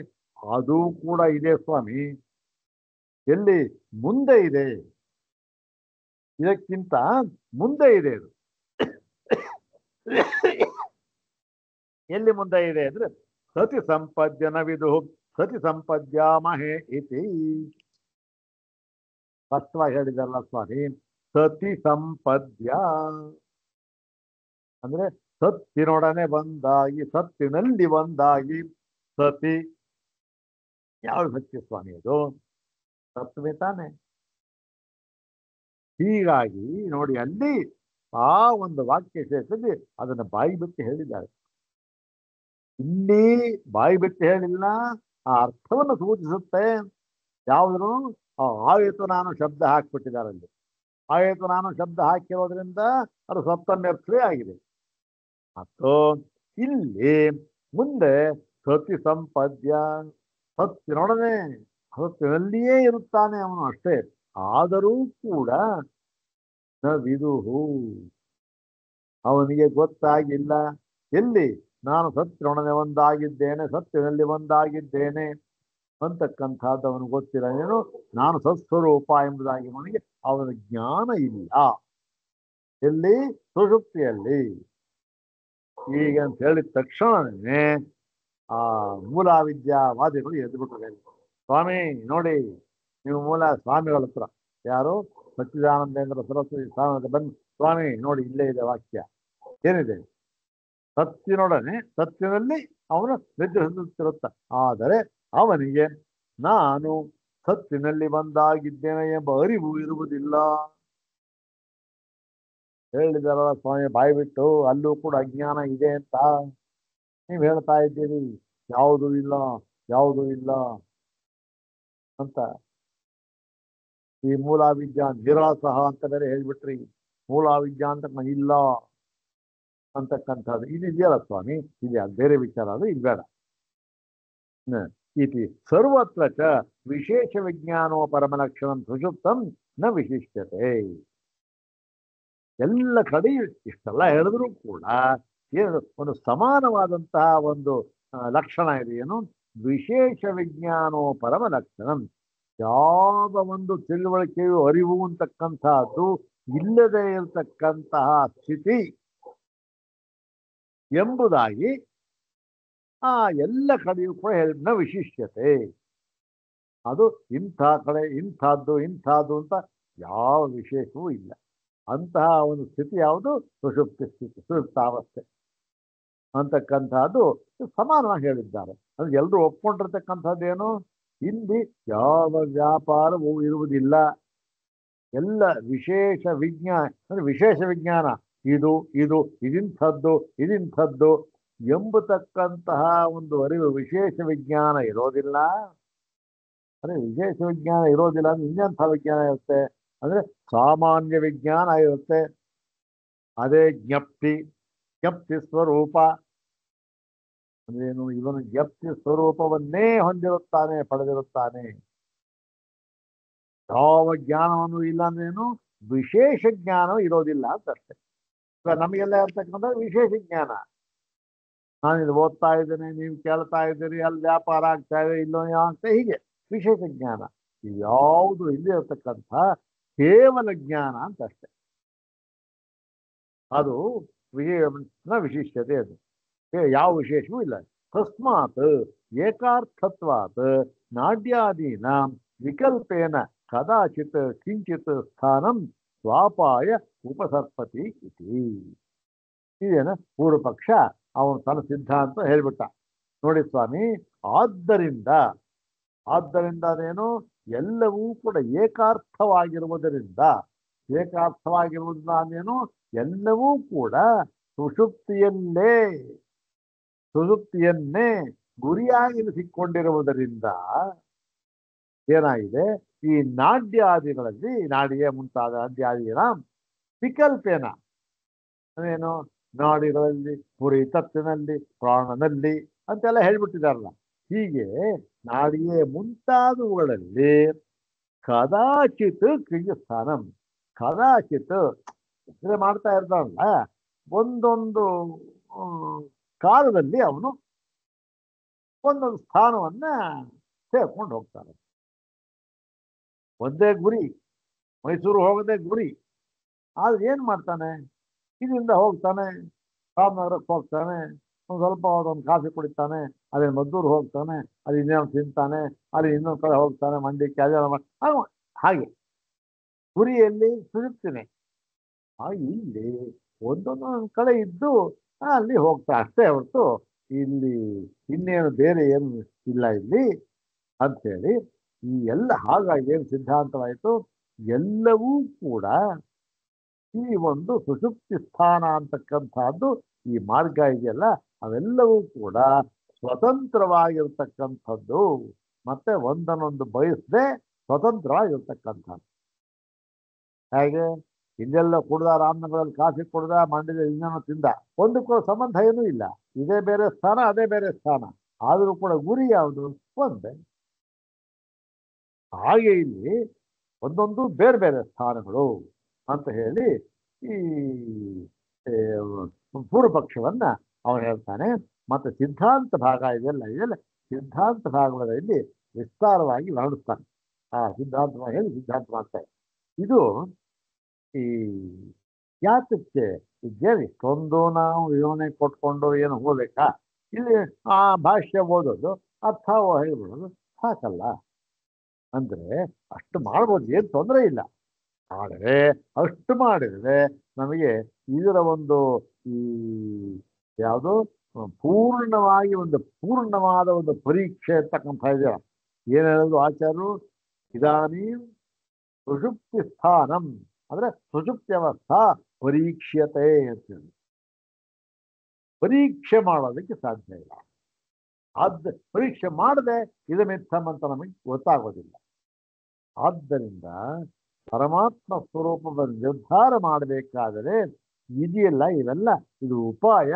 ಅದು ಕೂಡ ಇದೆ ಸ್ವಾಮಿ, ಎಲ್ಲಿ ಮುಂದೆ ಇದೆ, ಇದಕ್ಕಿಂತ ಮುಂದೆ ಇದೆ. ಅದು ಎಲ್ಲಿ ಮುಂದೆ ಇದೆ ಅಂದ್ರೆ ಸತಿ ಸಂಪದ್ಯನ ವಿದು ಸತಿ ಸಂಪದ್ಯಾಮಹೇ ಇತಿ ಸ್ಪಷ್ಟವಾಗಿ ಹೇಳಿದಾರಲ್ಲ ಸ್ವಾಮಿ. ಸತಿ ಸಂಪದ್ಯ ಅಂದ್ರೆ ಸತ್ತಿನೊಡನೆ ಬಂದಾಗಿ, ಸತ್ತಿನಲ್ಲಿ ಒಂದಾಗಿ. ಸತಿ ಯಾವ ಸತ್ಯ ಸ್ವಾಮಿ? ಅದು ಸತ್ವೇ ತಾನೆ. ಹೀಗಾಗಿ ನೋಡಿ, ಅಲ್ಲಿ ಆ ಒಂದು ವಾಕ್ಯ ಶೇಷದಲ್ಲಿ ಅದನ್ನ ಬಾಯಿ ಬಿಟ್ಟು ಹೇಳಿದ್ದಾರೆ. ಇಲ್ಲಿ ಬಾಯಿ ಬಿಟ್ಟು ಹೇಳಿಲ್ಲ, ಆ ಅರ್ಥವನ್ನು ಸೂಚಿಸುತ್ತೆ. ಯಾವುದ್ರು ಆಯಿತು ನಾನು ಶಬ್ದ ಹಾಕ್ಬಿಟ್ಟಿದ್ದಾರೆ ಅಲ್ಲಿ. ಆಯಿತು ನಾನು ಶಬ್ದ ಹಾಕಿರೋದ್ರಿಂದ ಅದು ಸಪ್ತಮ್ಯರ್ಥವೇ ಆಗಿದೆ. ಮತ್ತು ಇಲ್ಲಿ ಮುಂದೆ ಸತಿ ಸಂಪದ್ಯ, ಸತ್ತಿನೊಡನೆ ಸತ್ತಿನಲ್ಲಿಯೇ ಇರುತ್ತಾನೆ ಅವನು ಅಷ್ಟೇ. ಆದರೂ ಕೂಡ ನ ವಿದುಹು, ಅವನಿಗೆ ಗೊತ್ತಾಗಿಲ್ಲ. ಎಲ್ಲಿ ನಾನು ಸತ್ತಿನೊಡನೆ ಒಂದಾಗಿದ್ದೇನೆ, ಸತ್ತಿನಲ್ಲಿ ಒಂದಾಗಿದ್ದೇನೆ ಅಂತಕ್ಕಂಥದ್ದು ಅವನು ಗೊತ್ತಿಲ್ಲ. ಏನು ನಾನು ಸತ್ಸ್ವರೂಪ ಎಂಬುದಾಗಿ ಅವನ ಜ್ಞಾನ ಇಲ್ಲ. ಎಲ್ಲಿ? ಸುಷುಪ್ತಿಯಲ್ಲಿ. ಈಗ ಅಂತ ಹೇಳಿದ ತಕ್ಷಣನೇ ಆ ಮೂಲಾವಿದ್ಯಾವಾದಿಗಳು ಎದ್ಬಿಟ್ರು. ಸ್ವಾಮಿ ನೋಡಿ, ನೀವು ಮೂಲ ಸ್ವಾಮಿಗಳ ಹತ್ರ, ಯಾರು ಸಚ್ಚಿದಾನಂದೇಂದ್ರ ಸರಸ್ವತಿ ಸ್ವಾಮಿ ಬಂದು, ಸ್ವಾಮಿ ನೋಡಿ ಇಲ್ಲೇ ಇದೆ ವಾಕ್ಯ, ಏನಿದೆ? ಸತ್ತಿನೊಡನೆ ಸತ್ತಿನಲ್ಲಿ ಅವನು ನಿದ್ರಿಸುತ್ತಿರುತ್ತ, ಆದರೆ ಅವನಿಗೆ ನಾನು ಸತ್ತಿನಲ್ಲಿ ಬಂದಾಗಿದ್ದೇನೆ ಎಂಬ ಅರಿವು ಇರುವುದಿಲ್ಲ. ಹೇಳಿದಾರಲ್ಲ ಸ್ವಾಮಿ ಬಾಯಿ ಬಿಟ್ಟು, ಅಲ್ಲೂ ಕೂಡ ಅಜ್ಞಾನ ಇದೆ ಅಂತ ನೀವು ಹೇಳ್ತಾ ಇದ್ದೀರಿ. ಯಾವುದೂ ಇಲ್ಲ, ಯಾವುದೂ ಇಲ್ಲ ಅಂತ. ಈ ಮೂಲಾವಿದ್ಯಾ ನಿರಾಸಹ ಅಂತ ಬೇರೆ ಹೇಳ್ಬಿಟ್ರಿ. ಮೂಲಾವಿದ್ಯಾ ಅಂತ ಇಲ್ಲ ಅಂತಕ್ಕಂಥದ್ದು ಇದೆಯಲ್ಲ ಸ್ವಾಮಿ, ಇದೆ, ಅದು ಬೇರೆ ವಿಚಾರ, ಅದು ಇದು ಬೇಡ. ಇತಿ ಸರ್ವತ್ರ ಚ ವಿಶೇಷ ವಿಜ್ಞಾನೋ ಪರಮಲಕ್ಷಣಂ ಸುಷುಪ್ತಂ ನ ವಿಶಿಷ್ಯತೆ. ಎಲ್ಲ ಕಡೆ ಇಷ್ಟೆಲ್ಲ ಹೇಳಿದ್ರು ಕೂಡ ಏನು ಒಂದು ಸಮಾನವಾದಂತಹ ಒಂದು ಲಕ್ಷಣ ಇದೆ. ಏನು? ವಿಶೇಷ ವಿಜ್ಞಾನೋ ಪರಮ ಲಕ್ಷಣಂ. ಯಾವ ಒಂದು ತಿಳುವಳಿಕೆಯು ಅರಿವು ಅಂತಕ್ಕಂಥದ್ದು ಇಲ್ಲದೆ ಇರತಕ್ಕಂತಹ ಸ್ಥಿತಿ ಎಂಬುದಾಗಿ ಆ ಎಲ್ಲ ಕಡೆಯೂ ಕೂಡ ಹೇಳಿದ ವಿಶಿಷ್ಯತೆ. ಅದು ಇಂಥ ಕಡೆ ಇಂಥದ್ದು ಇಂಥದ್ದು ಅಂತ ಯಾವ ವಿಶೇಷವೂ ಇಲ್ಲ. ಅಂತಹ ಒಂದು ಸ್ಥಿತಿ ಯಾವುದು? ಸುಷುಪ್ತಿ ಸ್ಥಿತಿ, ಸುಷುಪ್ತಾವಸ್ಥೆ ಅಂತಕ್ಕಂಥದ್ದು ಸಮಾನವಾಗಿ ಹೇಳಿದ್ದಾರೆ. ಅದು ಎಲ್ಲರೂ ಒಪ್ಕೊಂಡಿರ್ತಕ್ಕಂಥದ್ದೇನು? ಇಲ್ಲಿ ಯಾವ ವ್ಯಾಪಾರವೂ ಇರುವುದಿಲ್ಲ. ಎಲ್ಲ ವಿಶೇಷ ವಿಜ್ಞಾನ ಅಂದ್ರೆ ವಿಶೇಷ ವಿಜ್ಞಾನ, ಇದು ಇದು ಇದಿಂಥದ್ದು ಇದಿಂಥದ್ದು ಎಂಬತಕ್ಕಂತಹ ಒಂದು ಅರಿವು, ವಿಶೇಷ ವಿಜ್ಞಾನ ಇರೋದಿಲ್ಲ. ಅಂದ್ರೆ ವಿಶೇಷ ವಿಜ್ಞಾನ ಇರೋದಿಲ್ಲ ಅಂದ್ರೆ ಇನ್ನೆಂಥ ವಿಜ್ಞಾನ ಇರುತ್ತೆ ಅಂದ್ರೆ ಸಾಮಾನ್ಯ ವಿಜ್ಞಾನ ಇರುತ್ತೆ. ಅದೇ ಜ್ಞಪ್ತಿ, ಜ್ಞಪ್ತಿ ಸ್ವರೂಪ ಅಂದ್ರೇನು? ಇವನು ಜ್ಞಪ್ತಿ ಸ್ವರೂಪವನ್ನೇ ಹೊಂದಿರುತ್ತಾನೆ, ಪಡೆದಿರುತ್ತಾನೆ. ಯಾವ ಜ್ಞಾನವನ್ನು ಇಲ್ಲ ಅಂದ್ರೇನು? ವಿಶೇಷ ಜ್ಞಾನ ಇರೋದಿಲ್ಲ ಅಂತಷ್ಟೆ. ನಮಗೆಲ್ಲ ಇರ್ತಕ್ಕಂಥ ವಿಶೇಷ ಜ್ಞಾನ, ನಾನಿಲ್ಲಿ ಓದ್ತಾ ಇದ್ದೇನೆ, ನೀವು ಕೇಳ್ತಾ ಇದ್ದೀರಿ, ಅಲ್ಲಿ ವ್ಯಾಪಾರ ಆಗ್ತಾ ಇದೆ, ಇಲ್ಲೋ ಆಗ್ತಾ, ಹೀಗೆ ವಿಶೇಷ ಜ್ಞಾನ. ಯಾವುದು ಇಲ್ಲಿ ಇರತಕ್ಕಂಥ ಕೇವಲ ಜ್ಞಾನ ಅಂತಷ್ಟೆ. ಅದು ವಿಶಿಷ್ಟತೆ. ಅದು ಯಾವ ವಿಶೇಷವೂ ಇಲ್ಲ. ತಸ್ಮಾತ್ ಏಕಾರ್ಥತ್ವಾತ್ ನಾಡ್ಯಾದೀನ ವಿಕಲ್ಪೇನ ಕದಾಚಿತ್ ಕಿಂಚಿತ್ ಸ್ಥಾನಂ ಸ್ವಾಪಾಯ ಉಪಸರ್ಪತಿ ಇತಿ. ಇದೇನ ಪೂರ್ವ ಪಕ್ಷ ಅವನು ತನ್ನ ಸಿದ್ಧಾಂತ ಹೇಳ್ಬಿಟ್ಟ. ನೋಡಿ ಸ್ವಾಮಿ, ಆದ್ದರಿಂದ ಅದೇನು? ಎಲ್ಲವೂ ಕೂಡ ಏಕಾರ್ಥವಾಗಿರುವುದರಿಂದ, ಏಕಾರ್ಥವಾಗಿರುವುದರಿಂದ ಅಂದೇನು? ಎಲ್ಲವೂ ಕೂಡ ಸುಷುಪ್ತಿಯನ್ನೇ ಗುರಿಯಾಗಿರಿಸಿಕೊಂಡಿರುವುದರಿಂದ ಏನಾಗಿದೆ ಈ ನಾಡ್ಯಾದಿಗಳಲ್ಲಿ ನಾಡಿಗೆ ಮುಂತಾದ ನಾಡ್ಯಾದಿಗಳ ವಿಕಲ್ಪೇನ ಏನು ನಾಡಿಗಳಲ್ಲಿ ಪುರಿ ತತ್ತಿನಲ್ಲಿ ಪ್ರಾಣನಲ್ಲಿ ಅಂತೆಲ್ಲ ಹೇಳ್ಬಿಟ್ಟಿದಾರಲ್ಲ. ಹೀಗೆ ನಾಡಿಗೆ ಮುಂತಾದವುಗಳಲ್ಲಿ ಕದಾಚಿತ್ ಕ್ರಿಯಸ್ಥಾನಂ ಕದಾಚಿತ್ ಮಾಡ್ತಾ ಇರ್ತಾನಲ್ಲ ಒಂದೊಂದು ಕಾಲದಲ್ಲಿ ಅವನು ಒಂದೊಂದು ಸ್ಥಾನವನ್ನ ಸೇರ್ಕೊಂಡು ಹೋಗ್ತಾನೆ. ಒಂದೇ ಗುರಿ, ಮೈಸೂರು ಹೋಗೋದೇ ಗುರಿ. ಆದ್ರೆ ಏನ್ ಮಾಡ್ತಾನೆ, ಇದರಿಂದ ಹೋಗ್ತಾನೆ ರಾಮನಗರಕ್ಕೆ ಹೋಗ್ತಾನೆ, ಒಂದು ಸ್ವಲ್ಪ ಒಂದು ಕಾಫಿ ಕುಡಿತಾನೆ, ಅದೇ ಮದ್ದೂರು ಹೋಗ್ತಾನೆ, ಅಲ್ಲಿ ಇನ್ನೇನು ತಿಂತಾನೆ, ಅಲ್ಲಿ ಇನ್ನೊಂದು ಕಡೆ ಹೋಗ್ತಾನೆ ಮಂಡ್ಯಕ್ಕೆ ಅದೇ ಹಾಗೆ ಗುರಿಯಲ್ಲಿ ಸುರುತ್ತೇನೆ. ಇಲ್ಲಿ ಒಂದೊಂದೊಂದು ಕಡೆ ಇದ್ದು ಅಲ್ಲಿ ಹೋಗ್ತಾ ಅಷ್ಟೇ ಹೊರತು ಇಲ್ಲಿ ಇನ್ನೇನು ಬೇರೆ ಏನು ಇಲ್ಲ ಇಲ್ಲಿ ಅಂಥೇಳಿ ಈ ಎಲ್ಲ ಹಾಗಾಗಿ ಏನು ಸಿದ್ಧಾಂತವಾಯಿತು, ಎಲ್ಲವೂ ಕೂಡ ಈ ಒಂದು ಸುಷುಪ್ತಿ ಸ್ಥಾನ ಅಂತಕ್ಕಂಥದ್ದು ಈ ಮಾರ್ಗ ಇದೆಯಲ್ಲ ಅವೆಲ್ಲವೂ ಕೂಡ ಸ್ವತಂತ್ರವಾಗಿರ್ತಕ್ಕಂಥದ್ದು, ಮತ್ತೆ ಒಂದನ್ನೊಂದು ಬಯಸದೆ ಸ್ವತಂತ್ರವಾಗಿರ್ತಕ್ಕಂಥದ್ದು. ಹೇಗೆ ಇಲ್ಲೆಲ್ಲ ಕುಡ್ದ, ರಾಮನಗರಲ್ಲಿ ಕಾಫಿ ಕುಡ್ದ, ಮಂಡ್ಯದಲ್ಲಿ ಇನ್ನೇನೋ ತಿಂದ, ಒಂದಕ್ಕೂ ಸಂಬಂಧ ಏನೂ ಇಲ್ಲ. ಇದೇ ಬೇರೆ ಸ್ಥಾನ, ಅದೇ ಬೇರೆ ಸ್ಥಾನ, ಆದರೂ ಕೂಡ ಗುರಿ ಯಾವುದು ಒಂದೇ. ಹಾಗೆ ಇಲ್ಲಿ ಒಂದೊಂದು ಬೇರೆ ಬೇರೆ ಸ್ಥಾನಗಳು ಅಂತ ಹೇಳಿ ಈ ಪೂರ್ವ ಪಕ್ಷವನ್ನ ಅವನು ಹೇಳ್ತಾನೆ. ಮತ್ತೆ ಸಿದ್ಧಾಂತ ಭಾಗ ಇದೆಲ್ಲ ಸಿದ್ಧಾಂತ ಭಾಗದಲ್ಲಿ ವಿಸ್ತಾರವಾಗಿ ವರ್ಣಿಸ್ತಾನೆ. ಆ ಸಿದ್ಧಾಂತ ಹೇಳಿ ಸಿದ್ಧಾಂತ ಮಾಡ್ತಾರೆ. ಇದು ಈ ಯಾತಕ್ಕೆ ಇದ್ದೇವೆ ಇಷ್ಟೊಂದು ನಾವು ವಿವರಣೆ ಕೊಟ್ಕೊಂಡು ಏನು ಹೋಗ್ಬೇಕಾ, ಇಲ್ಲಿ ಆ ಭಾಷ್ಯ ಓದೋದು ಅರ್ಥ ಹೇಳ್ಬಿಡೋದು ಸಾಕಲ್ಲ ಅಂದ್ರೆ ಅಷ್ಟು ಮಾಡ್ಬೋದು, ಏನು ತೊಂದರೆ ಇಲ್ಲ. ಆದರೆ ಅಷ್ಟು ಮಾಡಿದರೆ ನಮಗೆ ಇದರ ಒಂದು ಈ ಯಾವುದು ಪೂರ್ಣವಾಗಿ ಒಂದು ಪೂರ್ಣವಾದ ಒಂದು ಪರೀಕ್ಷೆ ಅಂತಕ್ಕಂಥ ಇದೆಯಲ್ಲ, ಏನು ಹೇಳೋದು ಆಚಾರ್ಯರು, ಇದಾನಿ ಸುಷುಪ್ತಿ ಸ್ಥಾನಂ ಅಂದ್ರೆ ಸುಷುಪ್ತ್ಯವಸ್ಥಾ ಪರೀಕ್ಷತೆ ಅಂತೇಳಿ ಪರೀಕ್ಷೆ ಮಾಡೋದಕ್ಕೆ ಸಾಧ್ಯ ಇಲ್ಲ. ಪರೀಕ್ಷೆ ಮಾಡದೆ ಇದು ಮಿಥ್ಯಂ ಅಂತ ನಮಗೆ ಗೊತ್ತಾಗೋದಿಲ್ಲ. ಆದ್ದರಿಂದ ಪರಮಾತ್ಮ ಸ್ವರೂಪವನ್ನು ನಿರ್ಧಾರ ಮಾಡಬೇಕಾದರೆ ಇದೆಯಲ್ಲ ಇವೆಲ್ಲ ಇದು ಉಪಾಯ.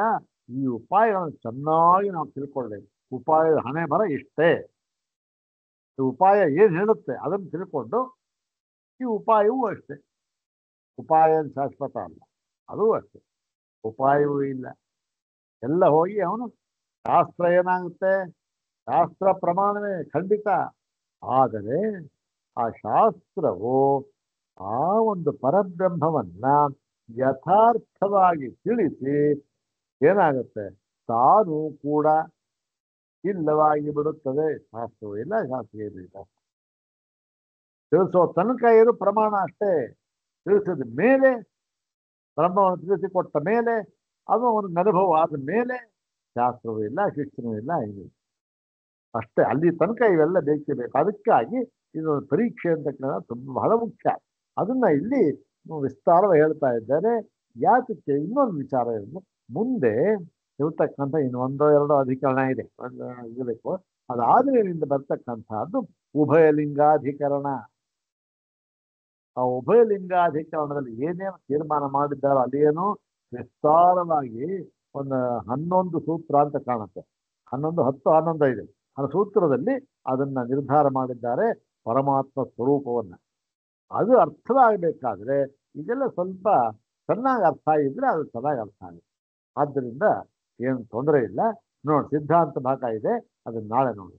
ಈ ಉಪಾಯಗಳನ್ನು ಚೆನ್ನಾಗಿ ನಾವು ತಿಳ್ಕೊಳ್ಬೇಕು. ಉಪಾಯದ ಹಣೆ ಬರ ಇಷ್ಟೇ, ಉಪಾಯ ಏನು ಹೇಳುತ್ತೆ ಅದನ್ನು ತಿಳ್ಕೊಂಡು ಈ ಉಪಾಯವೂ ಅಷ್ಟೇ. ಉಪಾಯ ಶಾಶ್ವತ ಅಲ್ಲ, ಅದೂ ಅಷ್ಟೇ. ಉಪಾಯವೂ ಇಲ್ಲ, ಎಲ್ಲ ಹೋಗಿ ಅವನು ಶಾಸ್ತ್ರ ಏನಾಗುತ್ತೆ, ಶಾಸ್ತ್ರ ಪ್ರಮಾಣವೇ ಖಂಡಿತ. ಆದರೆ ಆ ಶಾಸ್ತ್ರವು ಆ ಒಂದು ಪರಬ್ರಹ್ಮವನ್ನ ಯಥಾರ್ಥವಾಗಿ ತಿಳಿಸಿ ಏನಾಗುತ್ತೆ, ತಾನು ಕೂಡ ಇಲ್ಲವಾಗಿ ಬಿಡುತ್ತದೆ. ಶಾಸ್ತ್ರವೂ ಇಲ್ಲ, ಶಾಸ್ತ್ರ ಇಲ್ಲ. ತಿಳಿಸೋ ತನಕ ಇರು ಪ್ರಮಾಣ ಅಷ್ಟೇ. ತಿಳಿಸಿದ ಮೇಲೆ, ಬ್ರಹ್ಮವನ್ನು ತಿಳಿಸಿಕೊಟ್ಟ ಮೇಲೆ, ಅದು ಅವನಿಗೆ ಅನುಭವ ಆದ ಮೇಲೆ ಶಾಸ್ತ್ರವೂ ಇಲ್ಲ, ಶಿಕ್ಷಣವೂ ಇಲ್ಲ, ಇದು ಅಷ್ಟೇ. ಅಲ್ಲಿ ತನಕ ಇವೆಲ್ಲ ಬೇಕೇ ಬೇಕು. ಅದಕ್ಕಾಗಿ ಇದು ಪರೀಕ್ಷೆ ಅಂತ ತುಂಬ ಬಹಳ ಮುಖ್ಯ. ಅದನ್ನ ಇಲ್ಲಿ ವಿಸ್ತಾರವಾಗಿ ಹೇಳ್ತಾ ಇದ್ದಾರೆ. ಯಾತಕ್ಕೆ ಇನ್ನೊಂದು ವಿಚಾರ ಇರೋದು, ಮುಂದೆ ಇರ್ತಕ್ಕಂಥ ಇನ್ನೊಂದೋ ಎರಡೋ ಅಧಿಕರಣ ಇದೆ, ಇರಬೇಕು. ಅದಾದ್ಮೇಲಿಂದ ಬರ್ತಕ್ಕಂಥದ್ದು ಉಭಯಲಿಂಗಾಧಿಕರಣ. ಆ ಉಭಯಲಿಂಗಾಧಿಕರಣದಲ್ಲಿ ಏನೇನು ತೀರ್ಮಾನ ಮಾಡಿದ್ದಾರೋ ಅದೇನು ವಿಸ್ತಾರವಾಗಿ ಒಂದು 11 ಸೂತ್ರ ಅಂತ ಕಾಣುತ್ತೆ. 11, 10, 11 ಇದೆ. ಆ ಸೂತ್ರದಲ್ಲಿ ಅದನ್ನ ನಿರ್ಧಾರ ಮಾಡಿದ್ದಾರೆ, ಪರಮಾತ್ಮ ಸ್ವರೂಪವನ್ನ. ಅದು ಅರ್ಥವಾಗಬೇಕಾದ್ರೆ ಇದೆಲ್ಲ ಸ್ವಲ್ಪ ಚೆನ್ನಾಗಿ ಅರ್ಥ ಆಗಿದ್ರೆ ಅದು ಚೆನ್ನಾಗಿ ಅರ್ಥ ಆಗುತ್ತೆ. ಆದ್ದರಿಂದ ಏನು ತೊಂದರೆ ಇಲ್ಲ. ನೋಡಿ, ಸಿದ್ಧಾಂತ ಭಾಗ ಇದೆ, ಅದನ್ನ ನಾಳೆ ನೋಡಿ.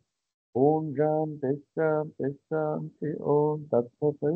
ಓಂ ಶಾಂತಿ ಶಾಂತಿ ಶಾಂತಿ. ಓಂ ತತ್ಸತ್.